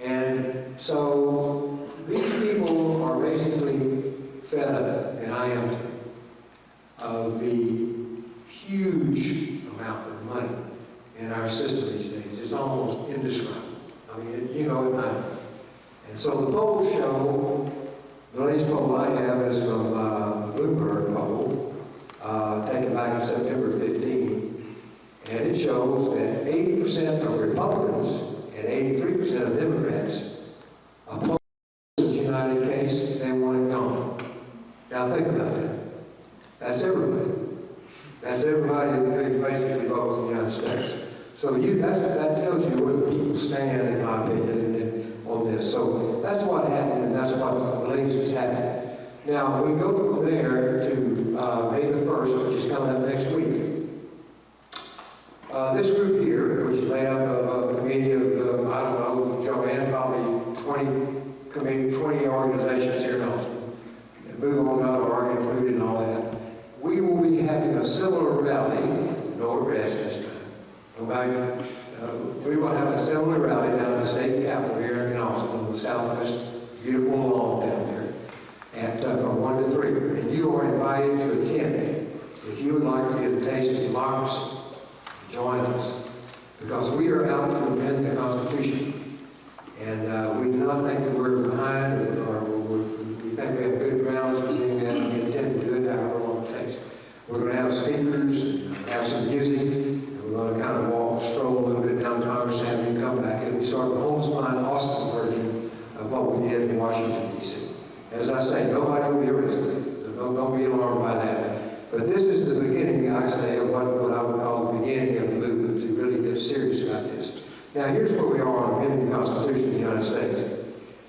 G: And so these people are basically fed up, and I am too, of the huge amount of money in our system these days. It's almost indescribable. I mean, you know it now. And so the polls show, the latest poll I have is from Bloomberg poll, taken back in September 15, and it shows that 80% of Republicans and 83% of Democrats oppose the United case. They want it gone. Now think about that. That's everybody. That's everybody who basically votes in the United States. So that tells you where the people stand, in my opinion, on this. So that's what happened, and that's what the latest has happened. Now, we go from there to May the 1st, which is coming up next week. This group here, which is made up of a committee of, I don't know, Joanne, probably 20 organizations here in Austin. Move On.org included and all that. We will be having a similar rally, no arrest this time. We will have a similar rally down at the state capitol here in Austin, on the southwest, beautiful lawn down there, from 1 to 3. And you are invited to attend. If you would like to get a taste of democracy, join us. Because we are out to defend the Constitution. And we do not think that we're behind or we think we have good grounds for doing that, and we intend to do it however long it takes. We're going to have speakers, have some music, and we're going to kind of stroll a little bit down Congress Avenue and come back, and we start the Homespine Austin version of what we did in Washington, D.C. As I say, nobody will be arrested, so don't be alarmed by that. But this is the beginning, I say, of what I would call the beginning of the movement to really get serious about this. Now, here's where we are on amending the Constitution of the United States.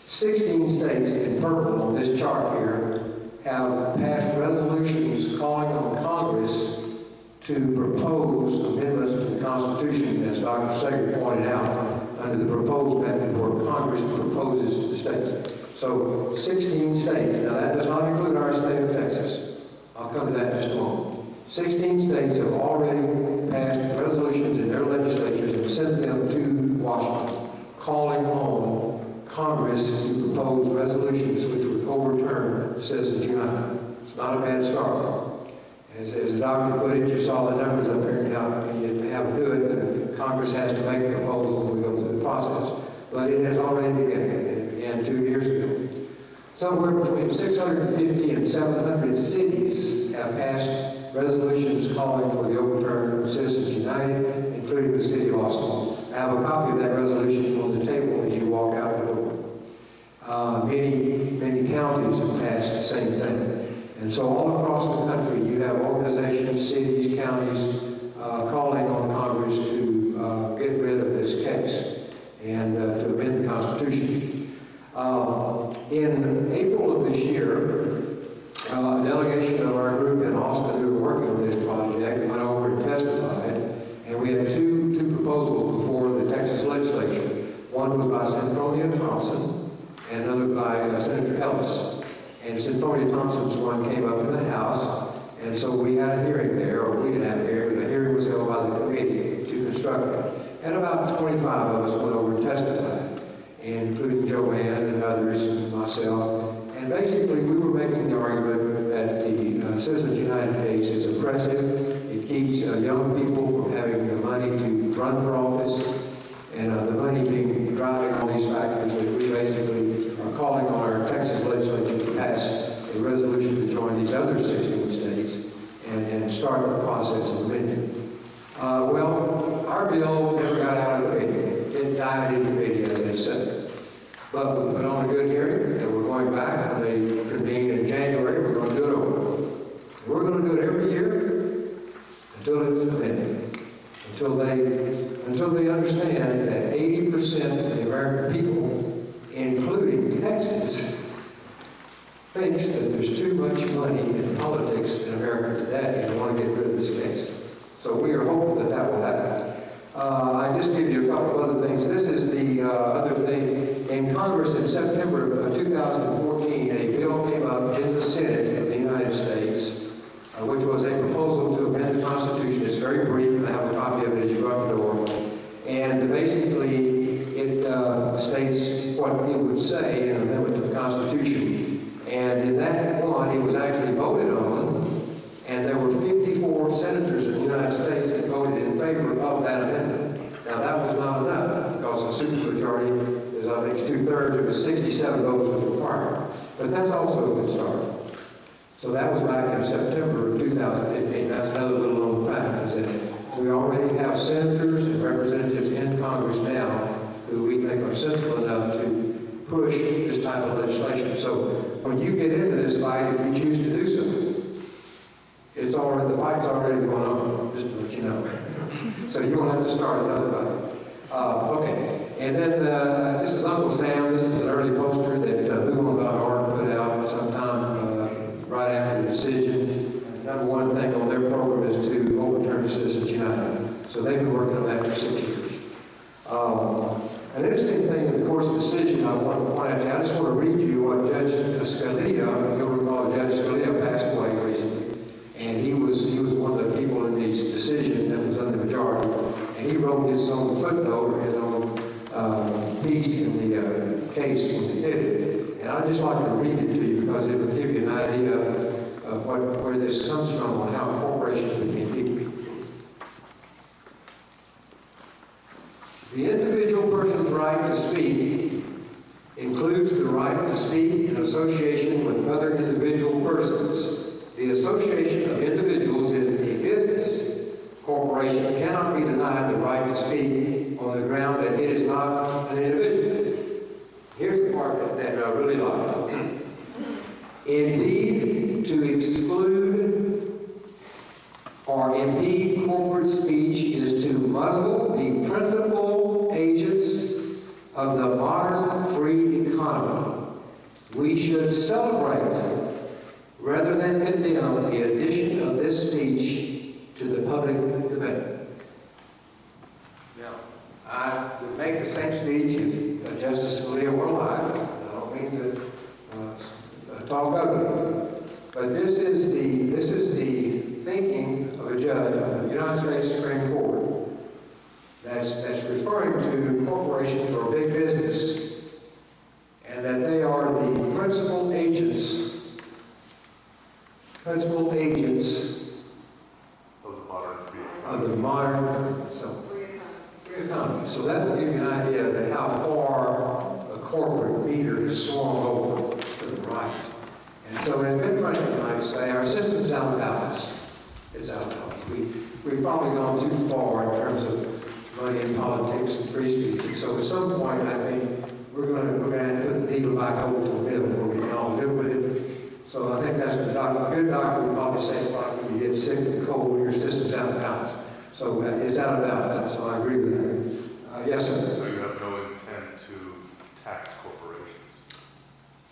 G: 16 states in purple on this chart here have passed resolutions calling on Congress to propose amendments to the Constitution, as Dr. Sager pointed out, under the proposed method where Congress proposes to the states. So 16 states, now that does not include our state of Texas. I'll come to that in just a moment. 16 states have already passed resolutions in their legislatures and sent them to Washington, calling on Congress to propose resolutions which would overturn Citizens United. It's not a bad start. As the doctor put it, you saw the numbers up there and how you have to do it, and Congress has to make proposals and we go through the process. But it has already begun. It began 2 years ago. Somewhere between 650 and 700 cities have passed resolutions calling for the overturn of Citizens United, including the city of Austin. I have a copy of that resolution on the table as you walk out the door. Many counties have passed the same thing. And so all across the country, you have organizations, cities, counties, calling on Congress to get rid of this case and to amend the Constitution. In April of this year, a delegation of our group in Austin who were working on this project went over and testified, and we had two proposals before the Texas legislature. One was by Symphonia Thompson, and another by Senator Ellis. And Symphonia Thompson's one came up in the House, and so we had a hearing there, or we didn't have a hearing, the hearing was held by the committee to construct it. And about 25 of us went over and testified, including Joanne and others and myself. And basically, we were making the argument that the Citizens United case is oppressive. It keeps young people from having the money to run for office, and the money being driving all these factors that we basically are calling on our Texas legislature to pass a resolution to join these other 16 states and start the process of amending. Well, our bill never got out of committee. It died in committee, as they said. But we put on a good hearing, and we're going back, and they convene in January. We're going to do it over. We're going to do it every year until it's amended. Until they understand that 80% of the American people, including Texas, thinks that there's too much money in politics in America today and they want to get rid of this case. So we are hopeful that will happen. I just give you a couple of other things. This is the other thing. In Congress in September of 2014, a bill came up in the Senate of the United States, which was a proposal to amend the Constitution. It's very brief, and I have a copy of it as you go out the door. And basically, it states what it would say in an amendment to the Constitution. And in that one, it was actually voted on, and there were 54 senators in the United States that voted in favor of that amendment. Now, that was not enough, because the supermajority is, I think, 2/3. It was 67 votes was required. But that's also a good start. So that was back in September of 2015. That's another little known fact, is that we already have senators and representatives in Congress now who we think are sensible enough to push this type of legislation. So when you get into this fight, if you choose to do so, it's already, the fight's already going on, just to let you know. So you don't have to start another fight. Okay. And then this is Uncle Sam. This is an early poster that MoveOn.org put out sometime right after the decision. Number one thing on their program is to overturn Citizens United. So they've been working on that for 6 years. An interesting thing in the course of the decision I want to point out to you, I just want to read you what Judge Scalia, you'll recall Judge Scalia passed away recently. And he was one of the people in this decision that was in the majority. And he wrote his own footnote, or his own piece in the case when he did it. And I'd just like to read it to you because it will give you an idea of where this comes from and how corporations became people. The individual person's right to speak includes the right to speak in association with other individual persons. The association of individuals is a business corporation cannot be denied the right to speak on the ground that it is not an individual. Here's the part that I really like. Indeed, to exclude or impede corporate speech is to muzzle the principal agents of the modern free economy. We should celebrate rather than condemn the addition of this speech to the public debate. Now, I would make the same speech if Justice Scalia were alive. I don't mean to meter is swung over to the right. And so as Ben Franklin might say, our system's out of balance. It's out of balance. We've probably gone too far in terms of money and politics and free speech. And so at some point, I think we're going to have to put the needle back over to the middle where we can all live with it. So I think that's what a good doctor would probably say, it's like when you get sick and cold, your system's out of balance. So it's out of balance, so I agree with that. Yes, sir.
H: So you have no intent to tax corporations?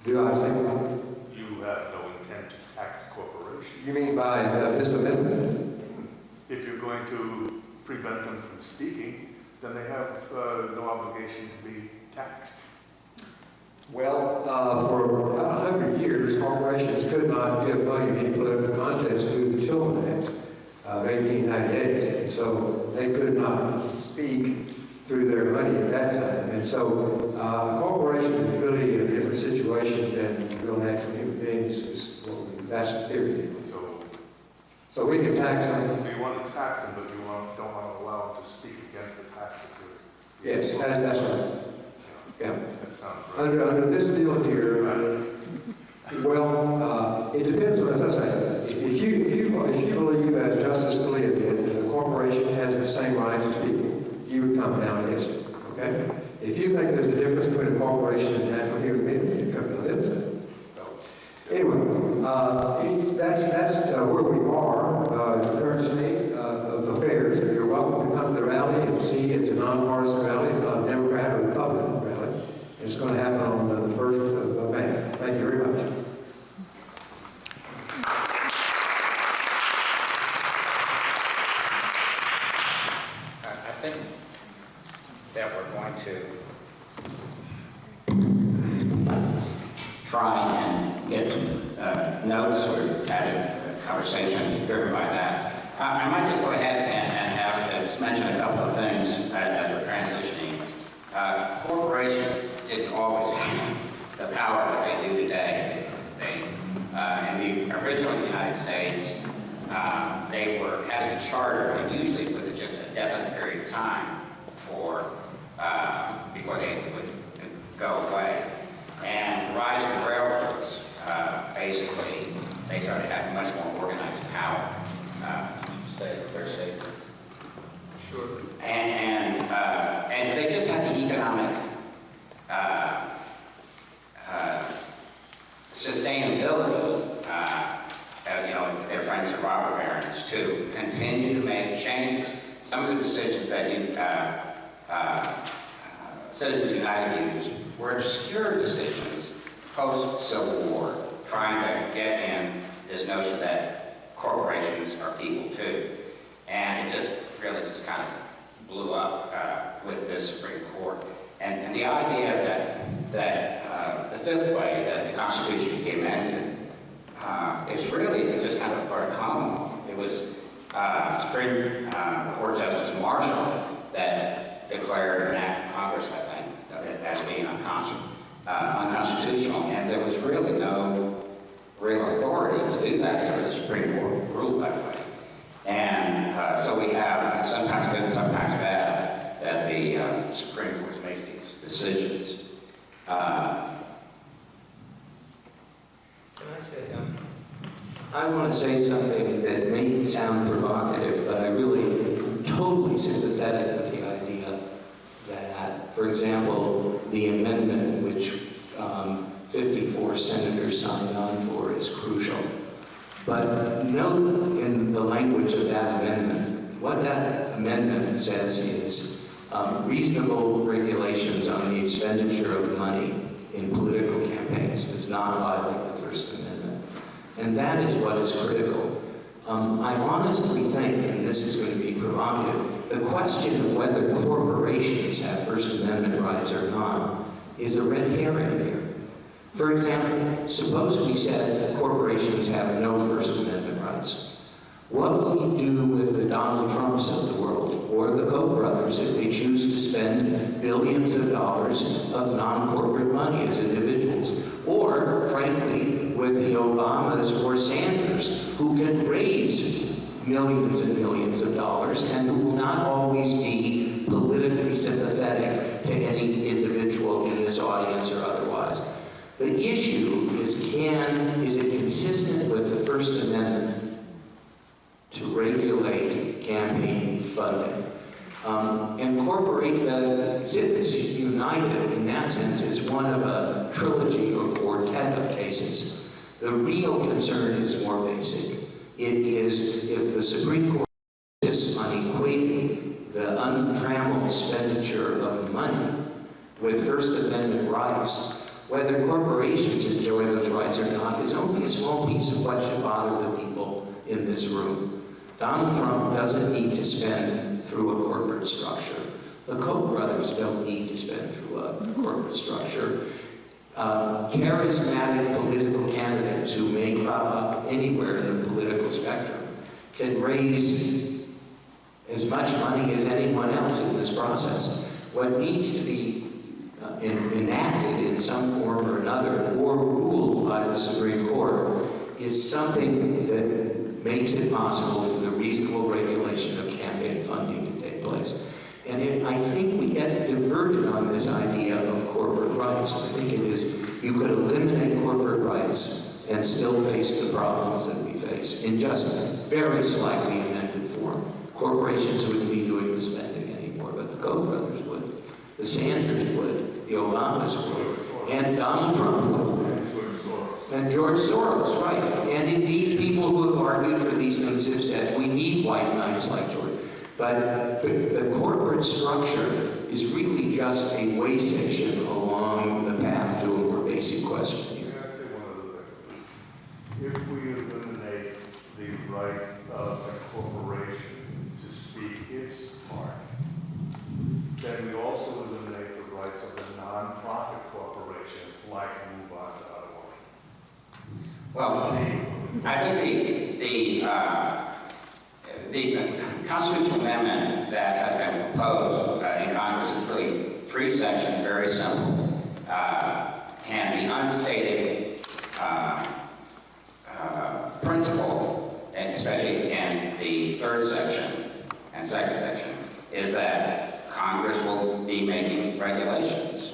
G: Do I say?
H: You have no intent to tax corporations?
G: You mean by this amendment?
H: If you're going to prevent them from speaking, then they have no obligation to be taxed.
G: Well, for about 100 years, corporations could not give money in any political contest through the Children Act of 1898. So they could not speak through their money at that time. And so a corporation is really in a different situation than real natural human beings. That's the theory. So we can tax them.
H: So you want to tax them, but you don't want to allow them to speak against the tax that you're...
G: Yes, that's right. Yeah.
H: That sounds right.
G: Under this deal here, well, it depends on, as I say, if you believe, as Justice Scalia did, that a corporation has the same rights as people, you would come down against it, okay? If you think there's a difference between a corporation and natural human beings, you come down against it. Anyway, that's where we are, the current state of affairs. You're welcome to come to the rally and see it's a nonpartisan rally. It's not a Democrat or Republican rally. It's going to happen on the 1st of May. Thank you very much.
D: I think that we're going to try and get some notes or have a conversation driven by that. I might just go ahead and have just mention a couple of things as we're transitioning. Corporations didn't always have the power that they do today. In the original United States, they had a charter, and usually with just a definite period of time before they would go away. And the rise of railroads, basically, they started having much more organized power.
E: Sure.
D: And they just had the economic sustainability, their friends the robber barons, to continue to make changes. Some of the decisions that Citizens United used were obscure decisions post-Civil War, trying to get in this notion that corporations are people too. And it just really just kind of blew up with this Supreme Court. And the idea that the fifth way that the Constitution could be amended is really just kind of part of common law. It was Supreme Court Justice Marshall that declared an act of Congress, I think, as being unconstitutional, and there was really no real authority to do that, so the Supreme Court ruled that way. And so we have, sometimes good, sometimes bad, that the Supreme Court makes these decisions.
E: Can I say, I want to say something that may sound provocative, but I really am totally sympathetic with the idea that, for example, the amendment which 54 senators signed on for is crucial. But note in the language of that amendment, what that amendment says is reasonable regulations on the expenditure of money in political campaigns does not violate the First Amendment. And that is what is critical. I honestly think, and this is going to be provocative, the question of whether corporations have First Amendment rights or not is a red herring here. For example, suppose we said that corporations have no First Amendment rights. What will you do with the Donald Trumps of the world, or the Koch brothers, if they choose to spend billions of dollars of non-corporate money as individuals? Or, frankly, with the Obamas or Sanders, who can raise millions and millions of dollars and who will not always be politically sympathetic to any individual in this audience or otherwise. The issue is it consistent with the First Amendment to regulate campaign funding? Incorporate the Citizens United, in that sense, is one of a trilogy or quartet of cases. The real concern is more basic. It is if the Supreme Court insists on equating the untrammeled expenditure of money with First Amendment rights, whether corporations enjoy those rights or not is only a small piece of what should bother the people in this room. Donald Trump doesn't need to spend through a corporate structure. The Koch brothers don't need to spend through a corporate structure. Charismatic political candidates who may crop up anywhere in the political spectrum can raise as much money as anyone else in this process. What needs to be enacted in some form or another, or ruled by the Supreme Court, is something that makes it possible for the reasonable regulation of campaign funding to take place. And I think we get diverted on this idea of corporate rights. I think it is, you could eliminate corporate rights and still face the problems that we face in just very slightly amended form. Corporations wouldn't be doing the spending anymore, but the Koch brothers would, the Sanders would, the Obamas would, and Donald Trump would. And George Soros, right. And indeed, people who have argued for these things have said we need white knights like George. But the corporate structure is really just a way station along the path to a more basic question here.
H: Can I say one other thing? If we eliminate the right of a corporation to speak its part, then we also eliminate the rights of the nonprofit corporations like Move On to
D: Well, I think the constitutional amendment that has been proposed in Congress is really three sections, very simple, and the unstated principle, and especially in the third section and second section, is that Congress will be making regulations.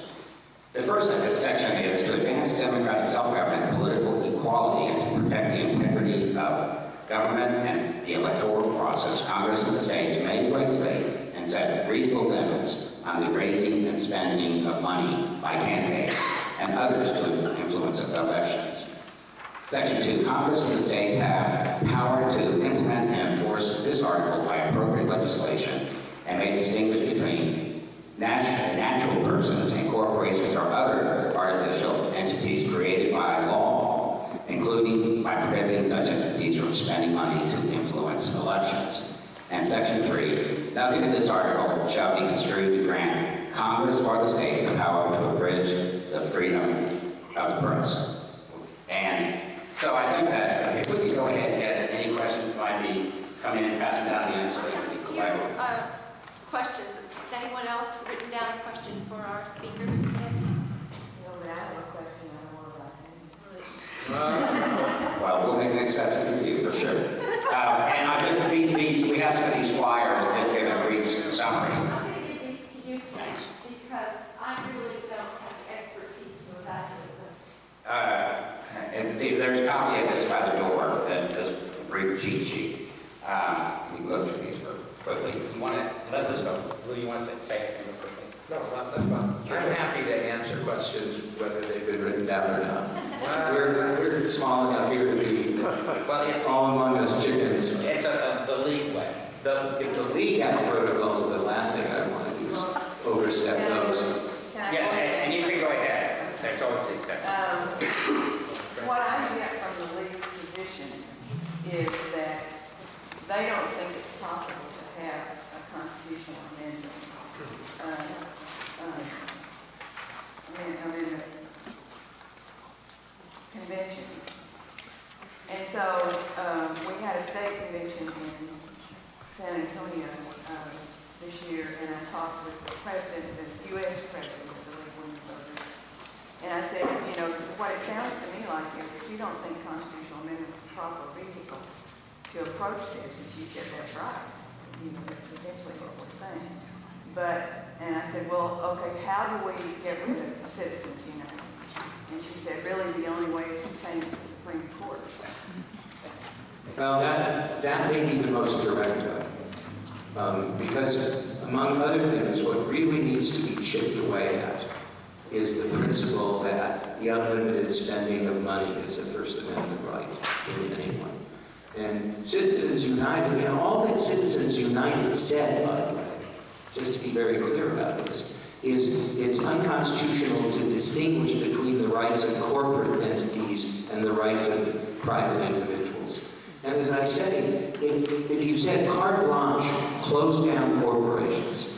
D: The first section is to advance democratic self-government and political equality and to protect the integrity of government and the electoral process. Congress and the states may regulate and set reasonable limits on the raising and spending of money by candidates and others to influence elections. Section 2, Congress and the states have power to implement and enforce this article by appropriate legislation and may distinguish between natural persons and corporations or other artificial entities created by law, including by prohibiting such entities from spending money to influence elections. And Section 3, nothing in this article shall be construed to grant Congress or the states the power to abridge the freedom of the press. And so I think that if we could go ahead and get any questions by me coming in and passing down the answer, they would be collected.
B: Questions? Has anyone else written down a question for our speakers today?
F: No, but I have a question. I don't know about that.
D: Well, we'll make an exception for you, for sure. And I just, we have some of these flyers that give a brief summary.
B: I'm going to give these to you tonight because I really don't have the expertise to evaluate them.
D: And there's a copy of this by the door, this brief cheat sheet. We can go through these quickly. You want to let this go? Do you want to say anything quickly?
G: No, that's fine.
E: I'm happy to answer questions whether they've been written down or not.
D: We're small enough here to be,
E: Well, it's
D: all among us chickens.
E: It's the league way. If the league has protocols, the last thing I want to do is overstep those.
D: Yes, and you can go ahead. There's always the exception.
A: What I get from the league's position is that they don't think it's possible to have a constitutional amendment. Convention. And so we had a state convention in San Antonio this year, and I talked with the president, the U.S. president of the League of Women Voters. And I said, you know, what it sounds to me like is that you don't think constitutional amendment is the proper vehicle to approach this. And she said, that's right. You know, that's essentially what we're saying. And I said, well, okay, how do we get rid of Citizens United? And
F: she said, really the only way is to change the Supreme Court.
E: Well, that may be the most direct way. Because, among other things, what really needs to be chipped away at is the principle that the unlimited spending of money is a First Amendment right in anyone. And Citizens United, all that Citizens United said, by the way, just to be very clear about this, is it's unconstitutional to distinguish between the rights of corporate entities and the rights of private individuals. And as I say, if you said carte blanche, close down corporations,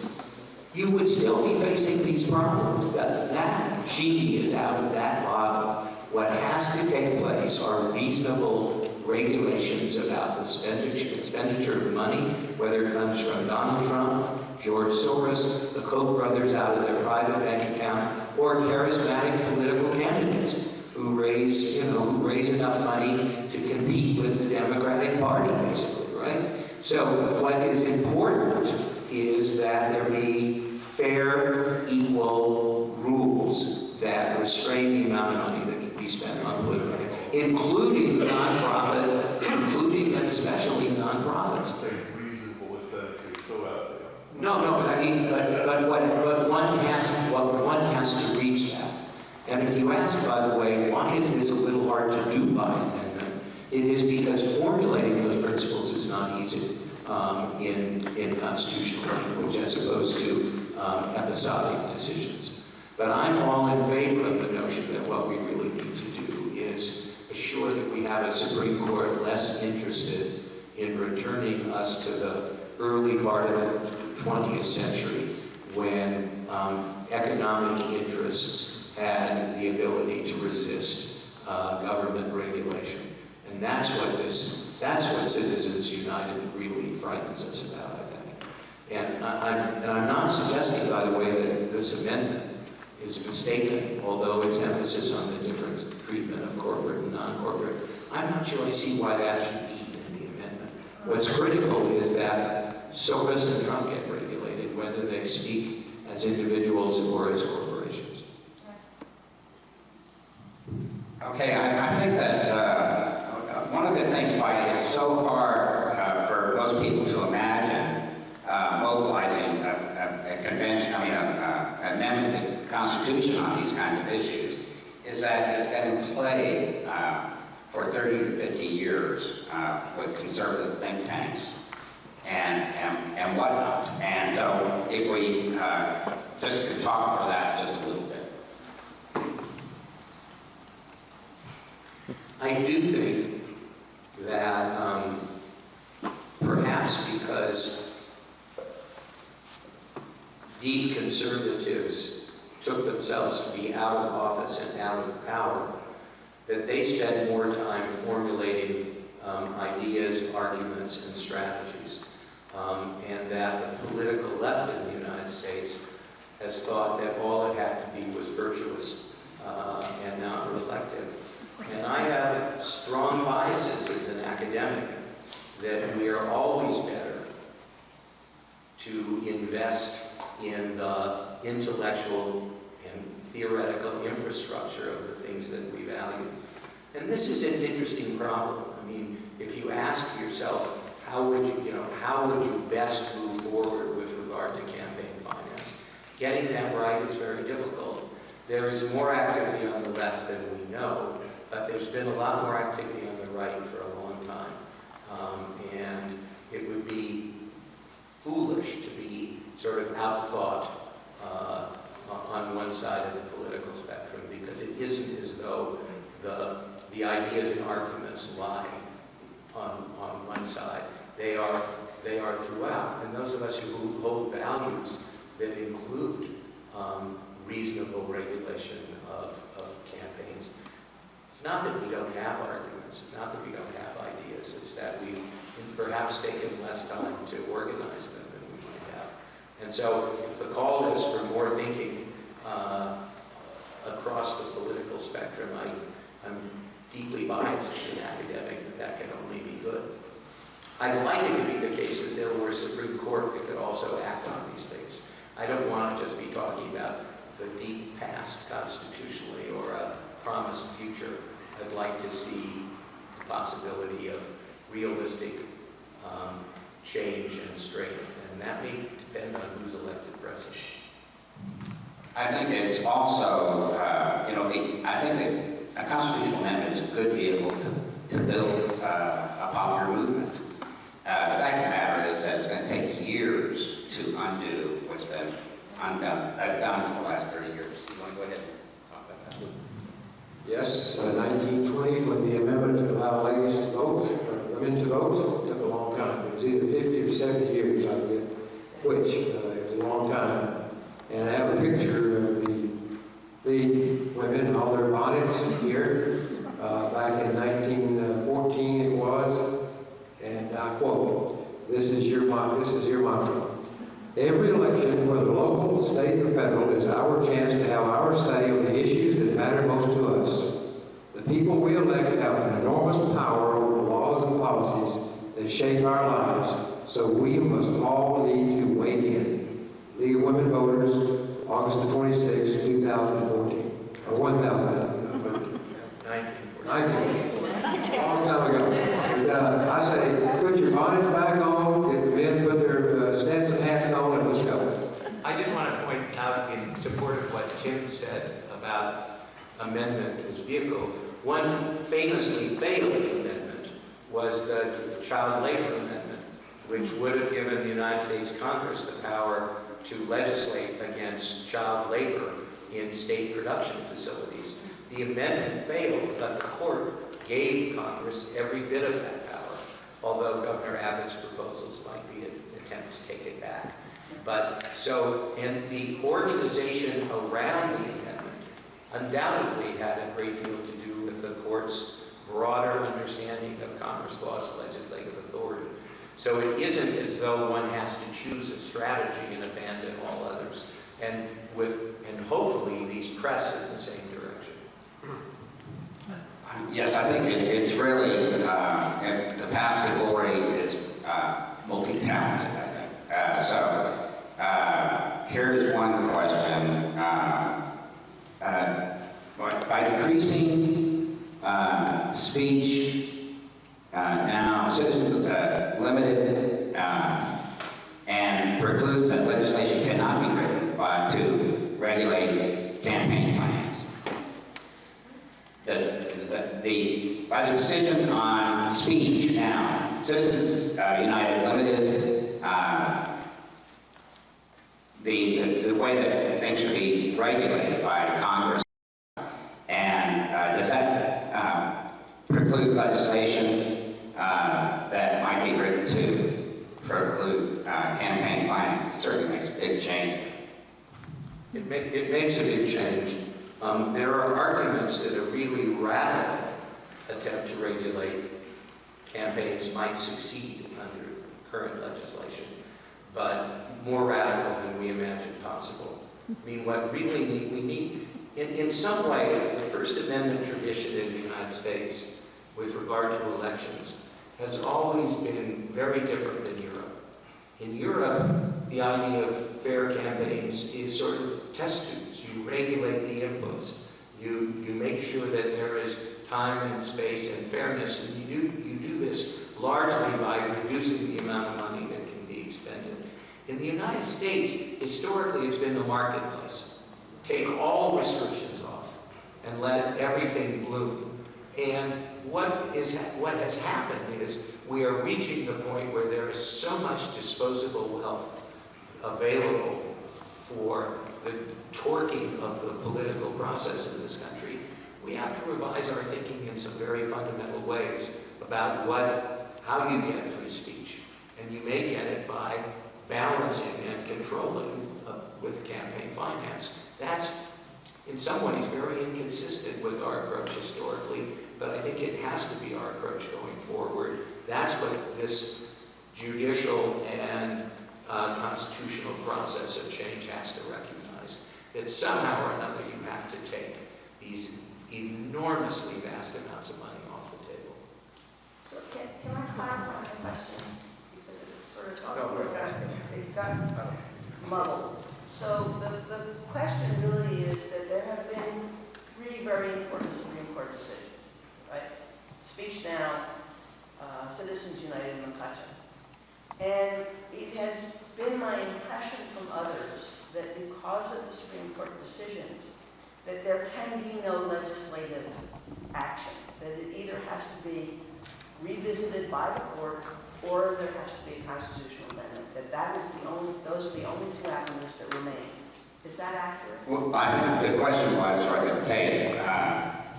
E: you would still be facing these problems. That genie is out of that bottle. What has to take place are reasonable regulations about the expenditure of money, whether it comes from Donald Trump, George Soros, the Koch brothers out of their private bank account, or charismatic political candidates who raise enough money to compete with the Democratic Party, basically, right? So what is important is that there be fair, equal rules that restrain the amount of money that can be spent on political, including nonprofit, including and especially nonprofits.
H: Say reasonable instead of so out there.
E: No, but I mean, but one has to reach that. And if you ask, by the way, why is this a little hard to do by amendment? It is because formulating those principles is not easy in constitutional language as opposed to episodic decisions. But I'm all in favor of the notion that what we really need to do is assure that we have a Supreme Court less interested in returning us to the early part of the 20th century when economic interests had the ability to resist government regulation. And that's what Citizens United really frightens us about, I think. And I'm not suggesting, by the way, that this amendment is mistaken, although its emphasis on the different treatment of corporate and non-corporate. I'm not sure I see why that should be in the amendment. What's critical is that Soros and Trump get regulated, whether they speak as individuals or as corporations.
D: Okay, I think that one of the things why it's so hard for those people to imagine mobilizing a convention, an amendment to the Constitution on these kinds of issues, is that it's been in play for 30 to 50 years with conservative think tanks and whatnot. And so if we just could talk for that just a little bit.
E: I do think that perhaps because deep conservatives took themselves to be out of office and out of power, that they spend more time formulating ideas, arguments, and strategies. And that the political left in the United States has thought that all it had to be was virtuous and not reflective. And I have strong biases as an academic that we are always better to invest in the intellectual and theoretical infrastructure of the things that we value. And this is an interesting problem. I mean, if you ask yourself, how would you best move forward with regard to campaign finance? Getting that right is very difficult. There is more activity on the left than we know, but there's been a lot more activity on the right for a long time. And it would be foolish to be sort of outthought on one side of the political spectrum, because it isn't as though the ideas and arguments lie on one side. They are throughout. And those of us who hold values that include reasonable regulation of campaigns, it's not that we don't have arguments, it's not that we don't have ideas, it's that we've perhaps taken less time to organize them than we might have. And so if the call is for more thinking across the political spectrum, I'm deeply biased as an academic, but that can only be good. I'd like it to be the case that there were a Supreme Court that could also act on these things. I don't want to just be talking about the deep past constitutionally or a promised future, I'd like to see the possibility of realistic change and strength, and that may depend on who's elected president.
D: I think it's also, I think that a constitutional amendment is a good vehicle to build a popular movement. The fact of the matter is that it's going to take years to undo what's been done for the last 30 years. You want to go ahead and talk about that?
G: Yes, 1920, when the amendment to allow ladies to vote, or women to vote, took a long time. It was either 50 or 70 years, I forget which. It was a long time. And I have a picture of the women in all their bonnets here, back in 1914 it was, and I quote, this is your motto. Every election, whether local, state, or federal, is our chance to have our say on the issues that matter most to us. The people we elect have an enormous power over the laws and policies that shape our lives, so we must all need to weigh in. League of Women Voters, August the 26th, 2014. Or 1000. 1914. Long time ago. And, I say, put your bonnets back on, get the men put their Stetson hats on, and let's go.
E: I just want to point out in support of what Tim said about amendment as vehicle. One famously failed amendment was the Child Labor Amendment, which would have given the United States Congress the power to legislate against child labor in state production facilities. The amendment failed, but the court gave Congress every bit of that power, although Governor Abbott's proposals might be an attempt to take it back. But so, and the organization around the amendment undoubtedly had a great deal to do with the court's broader understanding of Congress law's legislative authority. So it isn't as though one has to choose a strategy and abandon all others. And hopefully these press in the same direction.
D: Yes, I think it's really, the path to glory is multi-talented, I think. Here's one question. By decreasing speech, now citizens limited and precludes that legislation cannot be written to regulate campaign finance. By the decision on speech now, Citizens United limited the way that things should be regulated by Congress. And does that preclude legislation that might be written to preclude campaign finance? It certainly makes a big change.
E: It makes a big change. There are arguments that a really radical attempt to regulate campaigns might succeed under current legislation, but more radical than we imagined possible. I mean, what really we need, in some way, the First Amendment tradition in the United States with regard to elections has always been very different than Europe. In Europe, the idea of fair campaigns is sort of test tubes. You regulate the inputs. You make sure that there is time and space and fairness, and you do this largely by reducing the amount of money that can be expended. In the United States, historically, it's been the marketplace. Take all restrictions off and let everything bloom. And what has happened is we are reaching the point where there is so much disposable wealth available for the torquing of the political process in this country. We have to revise our thinking in some very fundamental ways about how you get free speech. And you may get it by balancing and controlling with campaign finance. That's in some ways very inconsistent with our approach historically, but I think it has to be our approach going forward. That's what this judicial and constitutional process of change has to recognize. That somehow or another you have to take these enormously vast amounts of money off the table.
F: So can I clarify the question? Because it sort of it got muddled. So the question really is that there have been three very important
C: decisions, that there can be no legislative action, that it either has to be revisited by the court or there has to be a constitutional amendment, those are the only two avenues that remain. Is that accurate?
D: Well, I think the question was sort of taken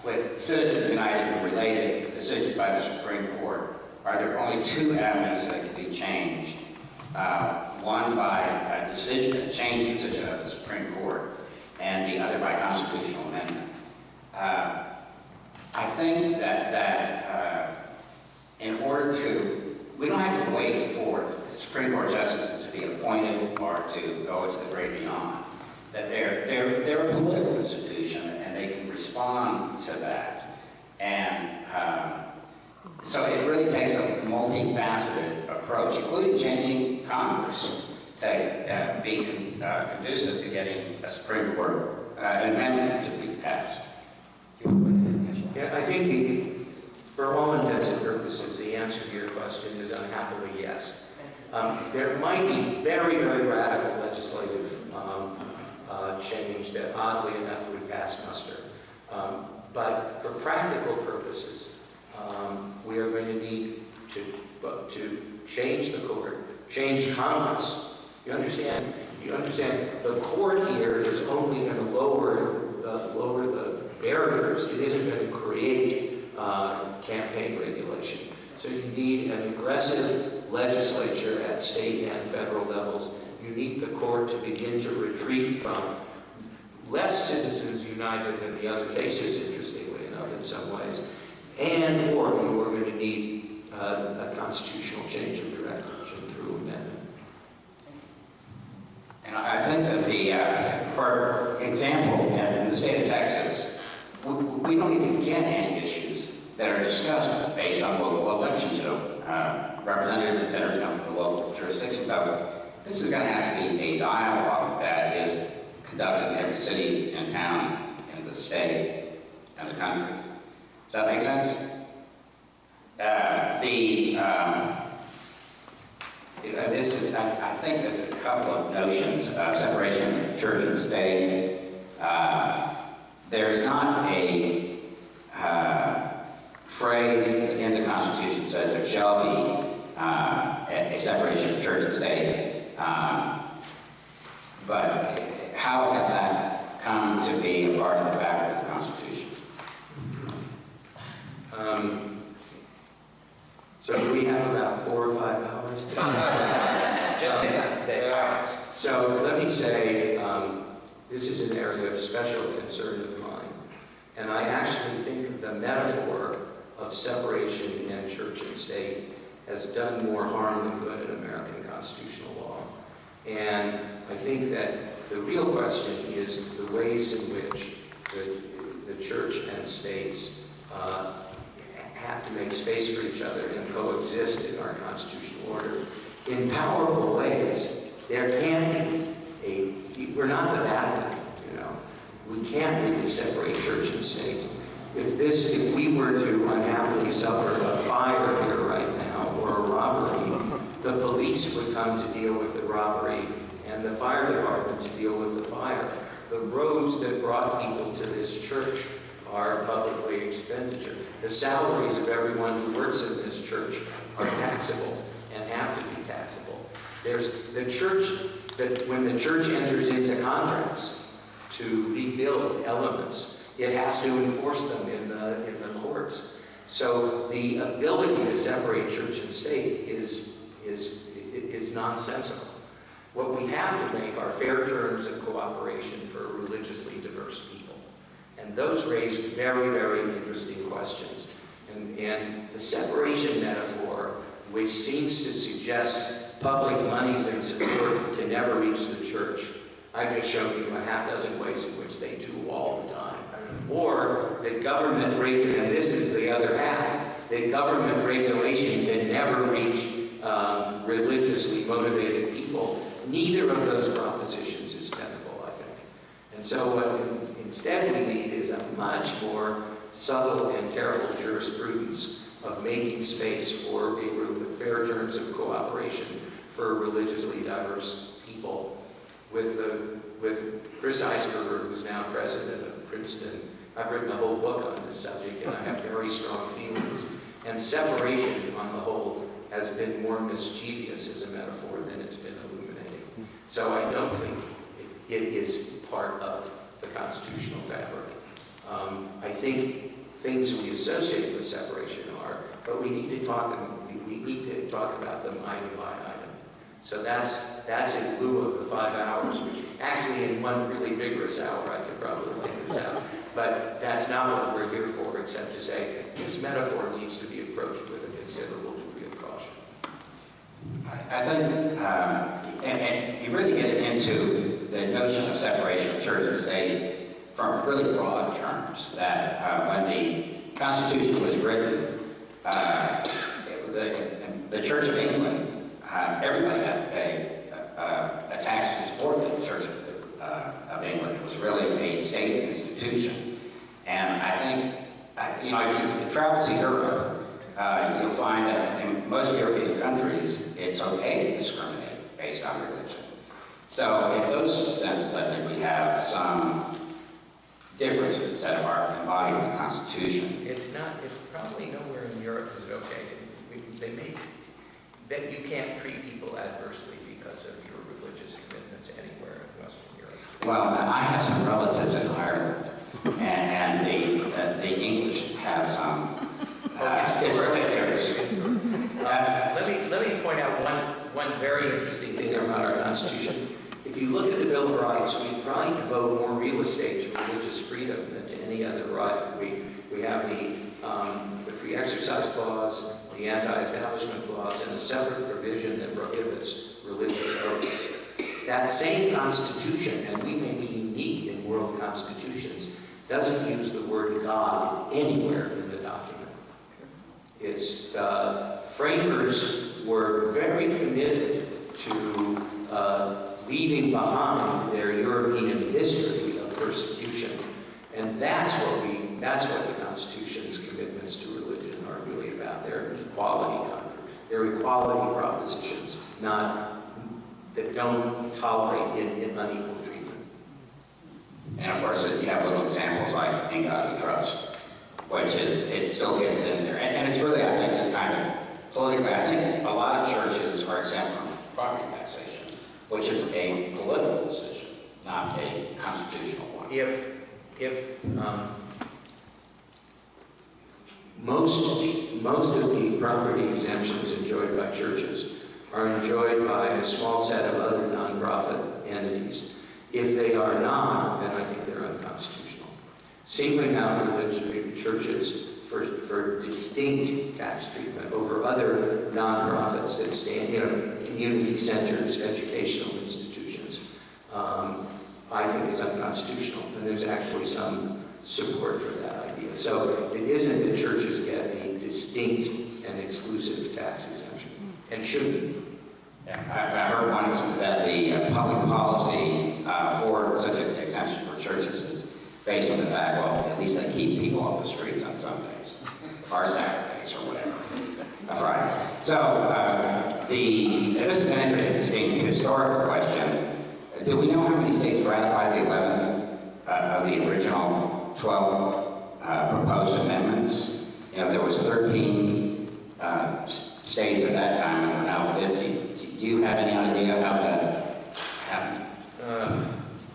D: with Citizens United and related decisions by the Supreme Court. Are there only two avenues that can be changed? One by a decision, a changed decision of the Supreme Court, and the other by constitutional amendment. I think that in order to, we don't have to wait for the Supreme Court justices to be appointed or to go into the great beyond. That they're a political institution and they can respond to that. And so it really takes a multifaceted approach, including changing Congress to be conducive to getting a Supreme Court amendment to be passed.
E: Yeah, I think for all intents and purposes, the answer to your question is unhappily yes. There might be very, very radical legislative change that oddly enough would pass muster. But for practical purposes, we are going to need to change the court, change Congress. You understand? The court here is only going to lower the barriers. It isn't going to create campaign regulation. So you need an aggressive legislature at state and federal levels. You need the court to begin to retreat from less Citizens United than the other cases, interestingly enough, in some ways. Or you are going to need a constitutional change of direction through amendment.
D: And I think that for example, in the state of Texas, we don't even get any issues that are discussed based on local elections. Representatives and senators come from the local jurisdiction. So this is going to have to be a dialogue that is conducted in every city and town in the state and the country. Does that make sense? I think there's a couple of notions of separation of church and state. There's not a phrase in the Constitution that says there shall be a separation of church and state. But how has that come to be a part of the fabric of the Constitution?
E: So do we have about 4 or 5 hours?
D: Just the hours.
E: So let me say, this is an area of special concern of mine. And I actually think the metaphor of separation in church and state has done more harm than good in American constitutional law. And I think that the real question is the ways in which the church and states have to make space for each other and coexist in our constitutional order in powerful ways. There can be we're not the Vatican, We can't really separate church and state. If we were to unhappily suffer a fire here right now or a robbery, the police would come to deal with the robbery and the fire department to deal with the fire. The roads that brought people to this church are publicly expenditure. The salaries of everyone who works in this church are taxable and have to be taxable. There's the church, that when the church enters into contracts to rebuild elements, it has to enforce them in the courts. So the ability to separate church and state is nonsensical. What we have to make are fair terms of cooperation for religiously diverse people. And those raise very, very interesting questions. And the separation metaphor, which seems to suggest public monies and support can never reach the church, I've just shown you a half dozen ways in which they do all the time. Or that government regulation, and this is the other half, that government regulation can never reach religiously motivated people. Neither of those propositions is tenable, I think. And so what instead we need is a much more subtle and careful jurisprudence of making space for fair terms of cooperation for religiously diverse people, with the with Chris Eisberger, who's now president of Princeton. I've written a whole book on this subject, and I have very strong feelings. And separation, on the whole, has been more mischievous as a metaphor than it's been illuminating. So I don't think it is part of the constitutional fabric. I think things we associate with separation are, but we need to talk about them item by item. So that's in lieu of the 5 hours, which actually in one really vigorous hour I could probably lay this out. But that's not what we're here for, except to say this metaphor needs to be approached with a considerable degree of caution.
D: I think, and you really get into the notion of separation of church and state from really broad terms, that when the Constitution was written, the Church of England, everybody had to pay a tax to support the Church of England. It was really a state institution. And I think, if you travel to Europe, you'll find that in most European countries, it's okay to discriminate based on religion. So in those senses, I think we have some differences that are embodied in the Constitution.
E: It's probably nowhere in Europe is it okay. They make that you can't treat people adversely because of your religious commitments anywhere in Western Europe.
D: Well, I have some relatives in Ireland, and the English have some.
E: Let me point out one very interesting thing about our Constitution. If you look at the Bill of Rights, we probably devote more real estate to religious freedom than to any other right. We have the Free Exercise Clause, the Anti-Establishment Clause, and a separate provision that prohibits religious oaths. That same Constitution, and we may be unique in world constitutions, doesn't use the word God anywhere in the document. Its framers were very committed to leaving behind their European history of persecution, and that's what the Constitution's commitments to religion are really about. They're equality propositions, that don't tolerate unequal treatment.
D: And of course, you have little examples like In God We Trust, which it still gets in there. And it's really, I think, just kind of politically, I think a lot of churches are exempt from property taxation, which is a political decision, not a constitutional one.
E: If most of the property exemptions enjoyed by churches are enjoyed by a small set of other nonprofit entities. If they are not, then I think they're unconstitutional. Singling out religious churches for distinct tax treatment over other nonprofits that stand, community centers, educational institutions, I think is unconstitutional. And there's actually some support for that idea. So it isn't that churches get a distinct and exclusive tax exemption, and shouldn't.
D: Yeah, I heard once that the public policy for such an exemption for churches is based on the fact, well, at least they keep people off the streets on Sundays, or Saturdays, or whatever. That's right. So this is an interesting historical question. Do we know how many states ratified the 11th of the original 12 proposed amendments? There was 13 states at that time, and now 50. Do you have any idea how that happened?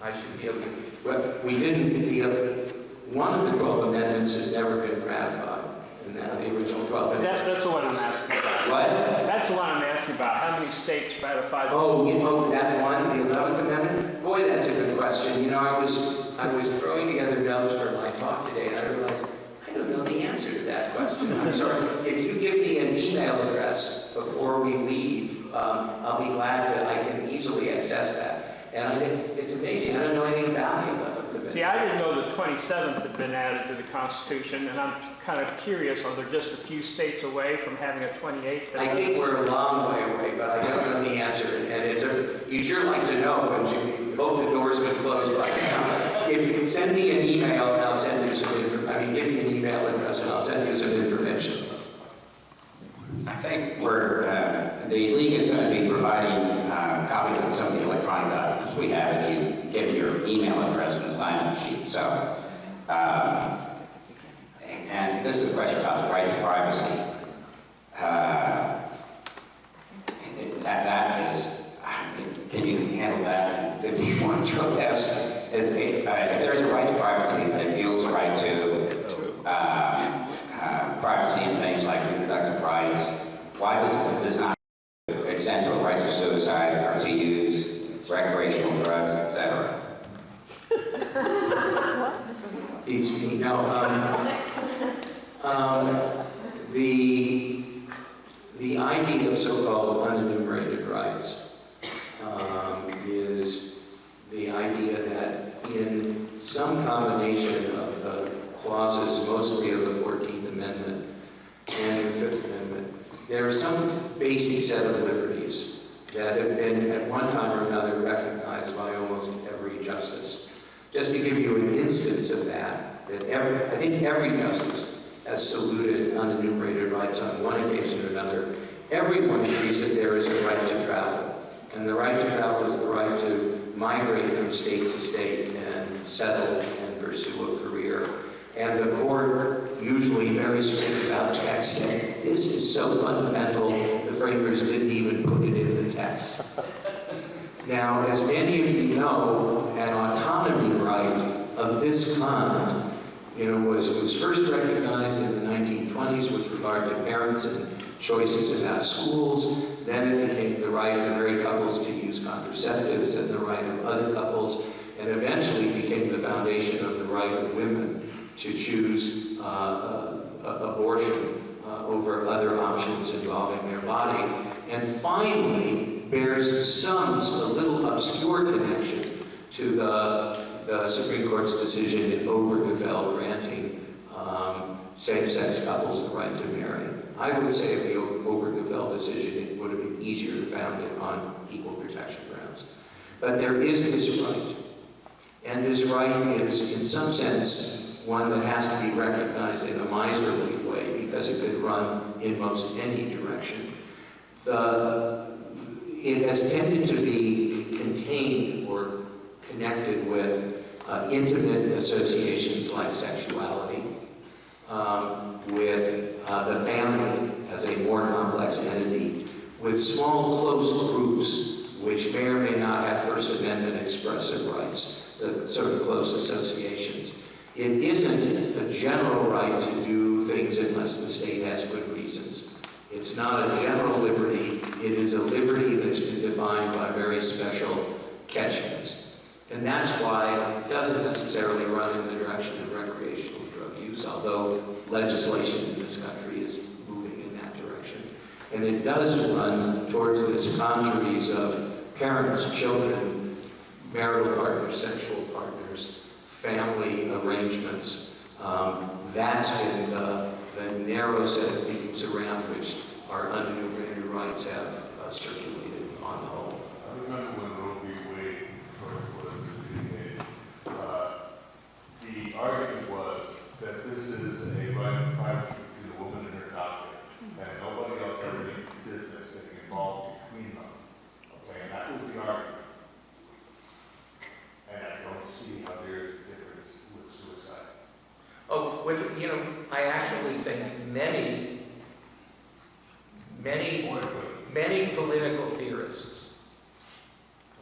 E: I should be able to. Well, we didn't. One of the 12 amendments has never been ratified, and now the original 12 amendments.
I: That's the one I'm asking about.
E: What?
I: That's the one I'm asking about. How many states ratified?
E: Oh, that one, the 11th Amendment? Boy, that's a good question. I was throwing together notes for my talk today, and I realized I don't know the answer to that question. I'm sorry. If you give me an email address before we leave, I'll be glad to. I can easily access that. And it's amazing. I don't know anything about the 11th Amendment.
I: See, I didn't know the 27th had been added to the Constitution, and I'm kind of curious, are there just a few states away from having a 28th?
E: I think we're a long way away, but I don't know the answer. And you sure like to know, but you hope the door's been closed by now. If you can send me an email, and I'll send you some information. Give me an email address, and I'll send you some information.
D: I think the league is going to be providing copies of some of the electronic documents we have. If you give me your why does not extend to a right to suicide or to use recreational drugs, etc.?
E: Beats me. No, the idea of so-called unenumerated rights is the idea that in some combination of the clauses, mostly of the 14th Amendment and the 5th Amendment, there are some basic set of liberties that have been at one time or another recognized by almost every justice. Just to give you an instance of that I think every justice has saluted unenumerated rights on one occasion or another. Everyone agrees that there is a right to travel. And the right to travel is the right to migrate from state to state and settle and pursue a career. And the court, usually very strict about text, said, this is so fundamental, the framers didn't even put it in the text. Now, as many of you know, an autonomy right of this kind, was first recognized in the 1920s with regard to parents and choices about schools. Then it became the right of married couples to use contraceptives and the right of other couples, and eventually became the foundation of the right of women to choose abortion over other options involving their body. And finally, bears a little obscure connection to the Supreme Court's decision in Obergefell granting same-sex couples the right to marry. I would say if the Obergefell decision, it would have been easier to found it on equal protection grounds. But there is this right. And this right is, in some sense, one that has to be recognized in a miserly way because it could run in most any direction. It has tended to be contained or connected with intimate associations like sexuality, with the family as a more complex entity, with small close groups which may or may not have First Amendment expressive rights, the sort of close associations. It isn't a general right to do things unless the state has good reasons. It's not a general liberty. It is a liberty that's been defined by very special catchments. And that's why it doesn't necessarily run in the direction of recreational drug use, although legislation in this country is moving in that direction. And it does run towards this congeries of parents, children, marital partners, sexual partners, family arrangements. That's been the narrow set of themes around which our unenumerated rights have circulated on the whole.
H: I remember when Roe v. Wade first was adjudicated, the argument was that this is a right of privacy between a woman and her doctor, and nobody else has any business getting involved between them. Okay, and that was the argument. And I don't see how there's a difference with suicide.
E: Oh, I actually think many political theorists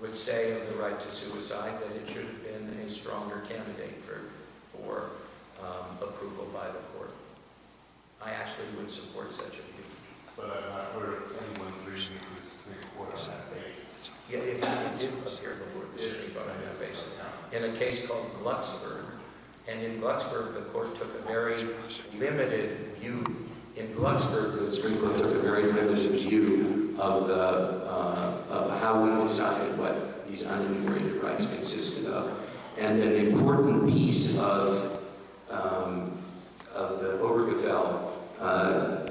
E: would say of the right to suicide that it should have been a stronger candidate for approval by the court. I actually would support such a view.
H: But I've not heard of anyone reaching to the Supreme Court on that basis.
E: Yeah, it did appear before the Supreme Court on that basis. In a case called Glucksberg, and in Glucksberg, the court took a very limited view. In Glucksberg, the Supreme Court took a very limited view of how we decided what these unenumerated rights consisted of. And an important piece of the Obergefell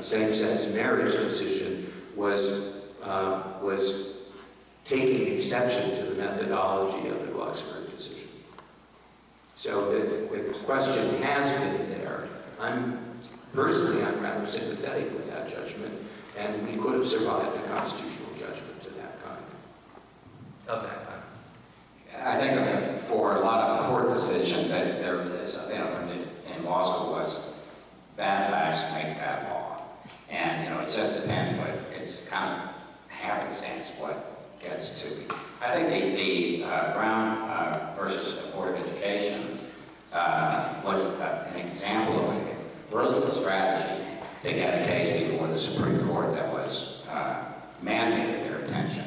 E: same-sex marriage decision was taking exception to the methodology of the Glucksberg decision. So the question has been there. Personally, I'm rather sympathetic with that judgment, and we could have survived a constitutional judgment of that kind.
D: I think that for a lot of court decisions, that there is in law school was bad facts make bad law, and it just depends what it's kind of happenstance what gets to. I think the Brown versus Board of Education was an example of a brilliant strategy they had a case before the Supreme Court that was mandated their attention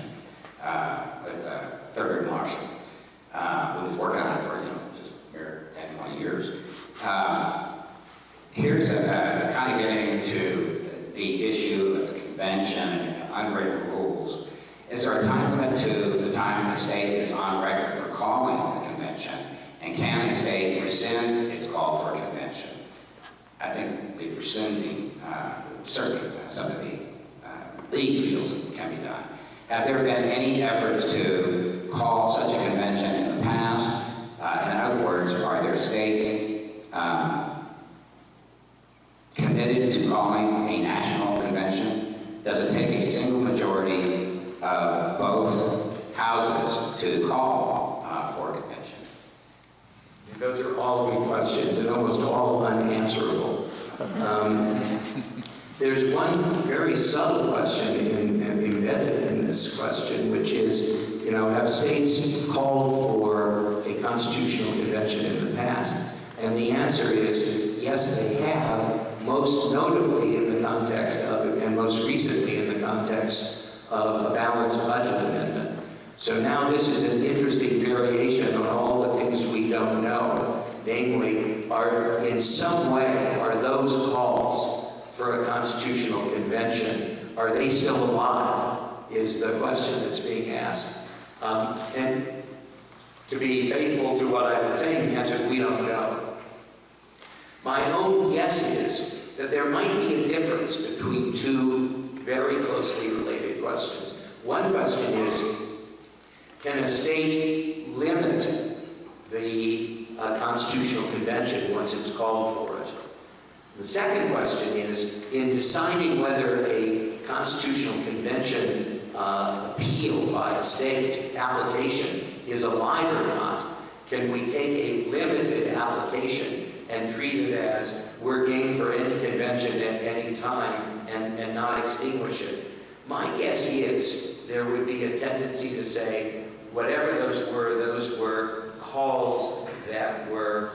D: with Thurgood Marshall, who was working on it for just 10, 20 years. Here's kind of getting into the issue of the convention and unwritten rules. Is there a time limit to the time the state is on record for calling the convention? And can the state rescind its call for a convention? I think the rescinding, certainly some of the league feels can be done. Have there been any efforts to call such a convention in the past? In other words, are there states committed to calling a national convention? Does it take a single majority of both houses to call for a convention?
E: Those are all good questions and almost all unanswerable. There's one very subtle question embedded in this question, which is, have states called for a constitutional convention in the past? And the answer is, yes, they have, most notably in the context of, and most recently in the context of a balanced budget amendment. So now this is an interesting variation on all the things we don't know. Namely, in some way, are those calls for a constitutional convention, are they still alive, is the question that's being asked. And to be faithful to what I've been saying, the answer is we don't know. My own guess is that there might be a difference between two very closely related questions. One question is, can a state limit the constitutional convention once it's called for it? The second question is, in deciding whether a constitutional convention appeal by a state application is alive or not, can we take a limited application and treat it as we're game for any convention at any time and not extinguish it? My guess is there would be a tendency to say, whatever those were calls that were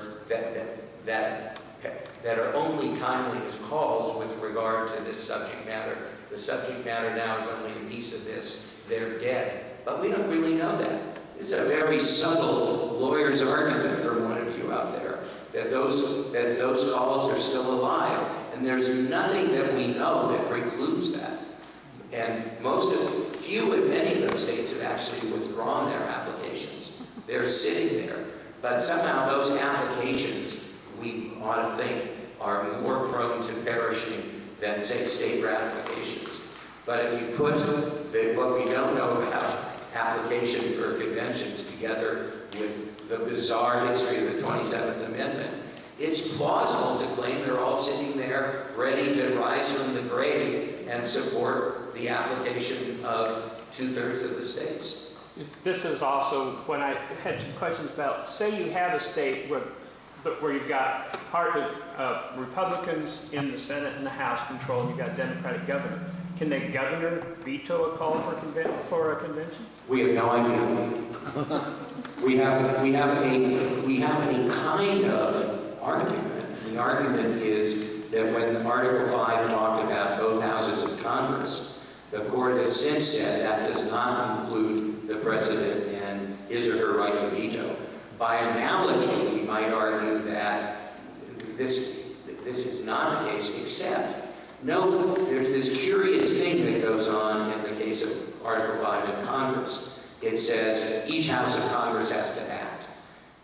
E: that are only timely as calls with regard to this subject matter. The subject matter now is only a piece of this. They're dead. But we don't really know that. It's a very subtle lawyer's argument from one of you out there, that those calls are still alive. And there's nothing that we know that precludes that. And few, if any, of those states have actually withdrawn their applications. They're sitting there. But somehow those applications, we ought to think, are more prone to perishing than, say, state ratifications. But if you put what we don't know about application for conventions together with the bizarre history of the 27th Amendment, it's plausible to claim they're all sitting there ready to rise from the grave and support the application of 2/3 of the states.
I: This is also, when I had some questions about, say you have a state where you've got Republicans in the Senate and the House control, and you've got a Democratic governor. Can the governor veto a call for a convention?
E: We have no idea. we have a kind of argument. The argument is that when Article 5 talked about both houses of Congress, the court has since said that does not include the president and his or her right to veto. By analogy, we might argue that this is not the case, except, no, there's this curious thing that goes on in the case of Article 5 in Congress. It says each house of Congress has to act,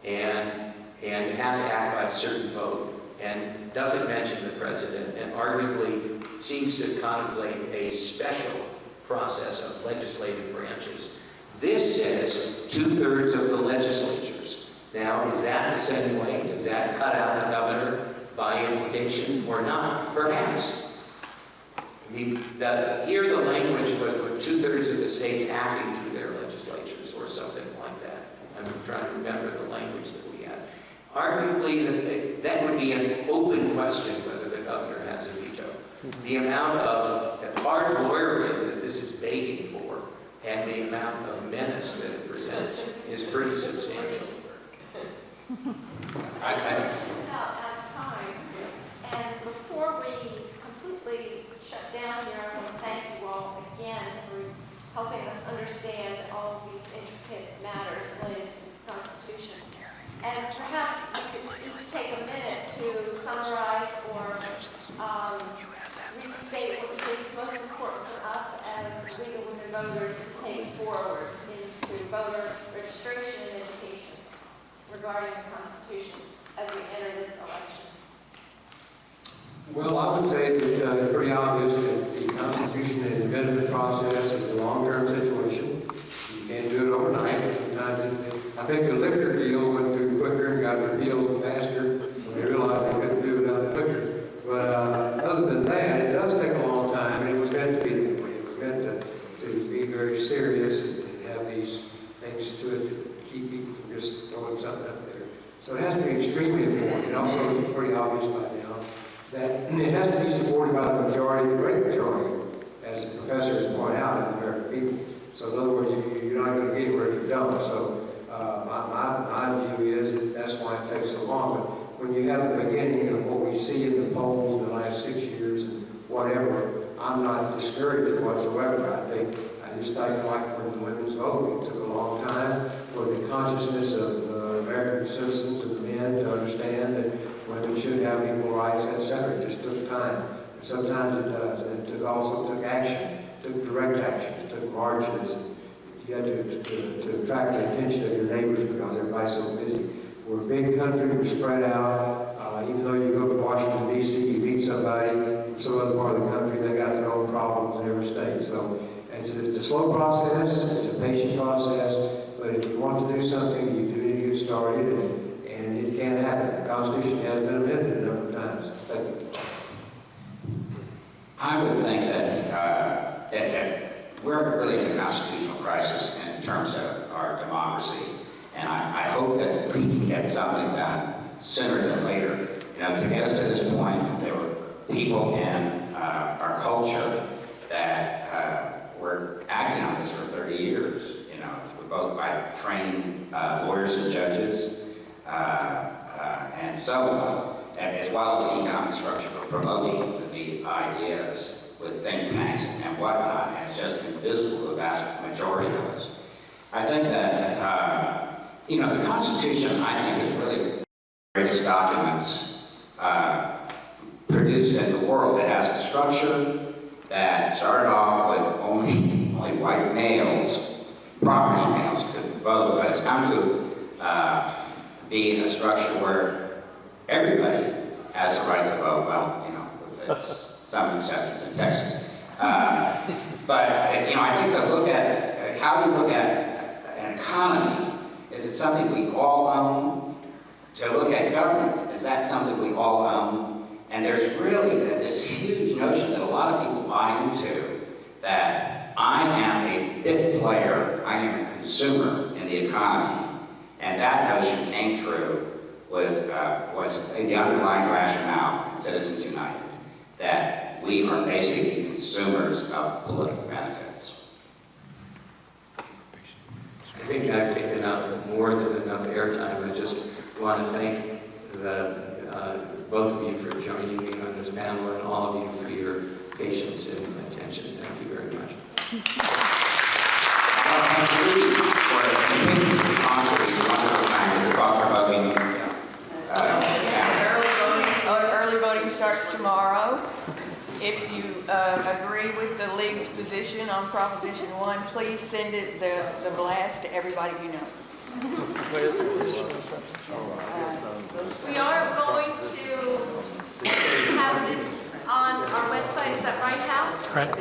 E: and it has to act by a certain vote, and doesn't mention the president, and arguably seems to contemplate a special process of legislative branches. This says 2/3 of the legislatures. Now, is that the same way? Does that cut out the governor by implication or not? Perhaps. I mean, here the language was with 2/3 of the states acting through their legislatures or something like that. I'm trying to remember the language that we had. Arguably, that would be an open question whether the governor has a veto. The amount of hard lawyering that this is begging for and the amount of menace that it presents is pretty substantial.
B: Just about out of time, and before we completely summarize or restate what we think is most important for us as League of Women Voters to take forward into voter registration and education regarding the Constitution as we enter this election?
G: Well, I would say that it's pretty obvious that the Constitution and amendment process is a long-term situation. You can't do it overnight. Sometimes I think the liquor deal went through quicker and got repealed faster when they realized they couldn't do it other quicker. But other than that, it does take a long time, and it was meant to be that way. It was meant to be very serious and have these things to it that keep people from just throwing something up there. So it has to be extremely important. It also is pretty obvious by now that it has to be supported by the majority, the great majority, as the professors point out, of the American people. So in other words, you're not going to get where you don't. So my view is that that's why it takes so long. But when you have the beginning of what we see in the polls in the last 6 years and whatever, I'm not discouraged whatsoever. I just think like when the women's vote, it took a long time for the consciousness of American citizens and the men to understand that women should have equal rights, etc. It just took time. And sometimes it does. And it also took action, took direct action, it took marches. You had to attract the attention of your neighbors because everybody's so busy. We're a big country, we're spread out. Even though you go to Washington, D.C., you meet somebody from some other part of the country, they got their own problems in every state. So it's a slow process, it's a patient process, but if you want to do something, you do need to get started, and it can happen. The Constitution has been amended a number of times. Thank you.
D: I would think that we're really in a constitutional crisis in terms of our democracy, and I hope that we can get something done sooner than later. You know, to get us to this point, there were people in our culture that were acting on this for 30 years. You know, both by training lawyers and judges and so on, and as well as the economic structure for promoting the ideas with think tanks and whatnot, and it's just invisible to the vast majority of us. I think that, you know, the Constitution, I think, is really the greatest documents produced in the world. It has a structure that started off with only white males, property males, could vote, but it's come to be a structure where everybody has the right to vote. Well, you know, with some exceptions in Texas. But, you know, I think to look at how you look at an economy, is it something we all own? To look at government, is that something we all own? And there's really this huge notion that a lot of people buy into, that I am a bit player, I am a consumer in the economy. And that notion came through with was the underlying rationale in Citizens United, that we are basically consumers of political benefits.
E: I think I've taken up more than enough airtime. I just want to thank both of you for joining me on this panel, and all of you for your patience and attention. Thank you very much.
F: Early voting starts tomorrow. If you agree with the League's position on Proposition 1, please send it the blast to everybody you know.
B: We are going to have this on our website, is that right, Hal?
J: Correct.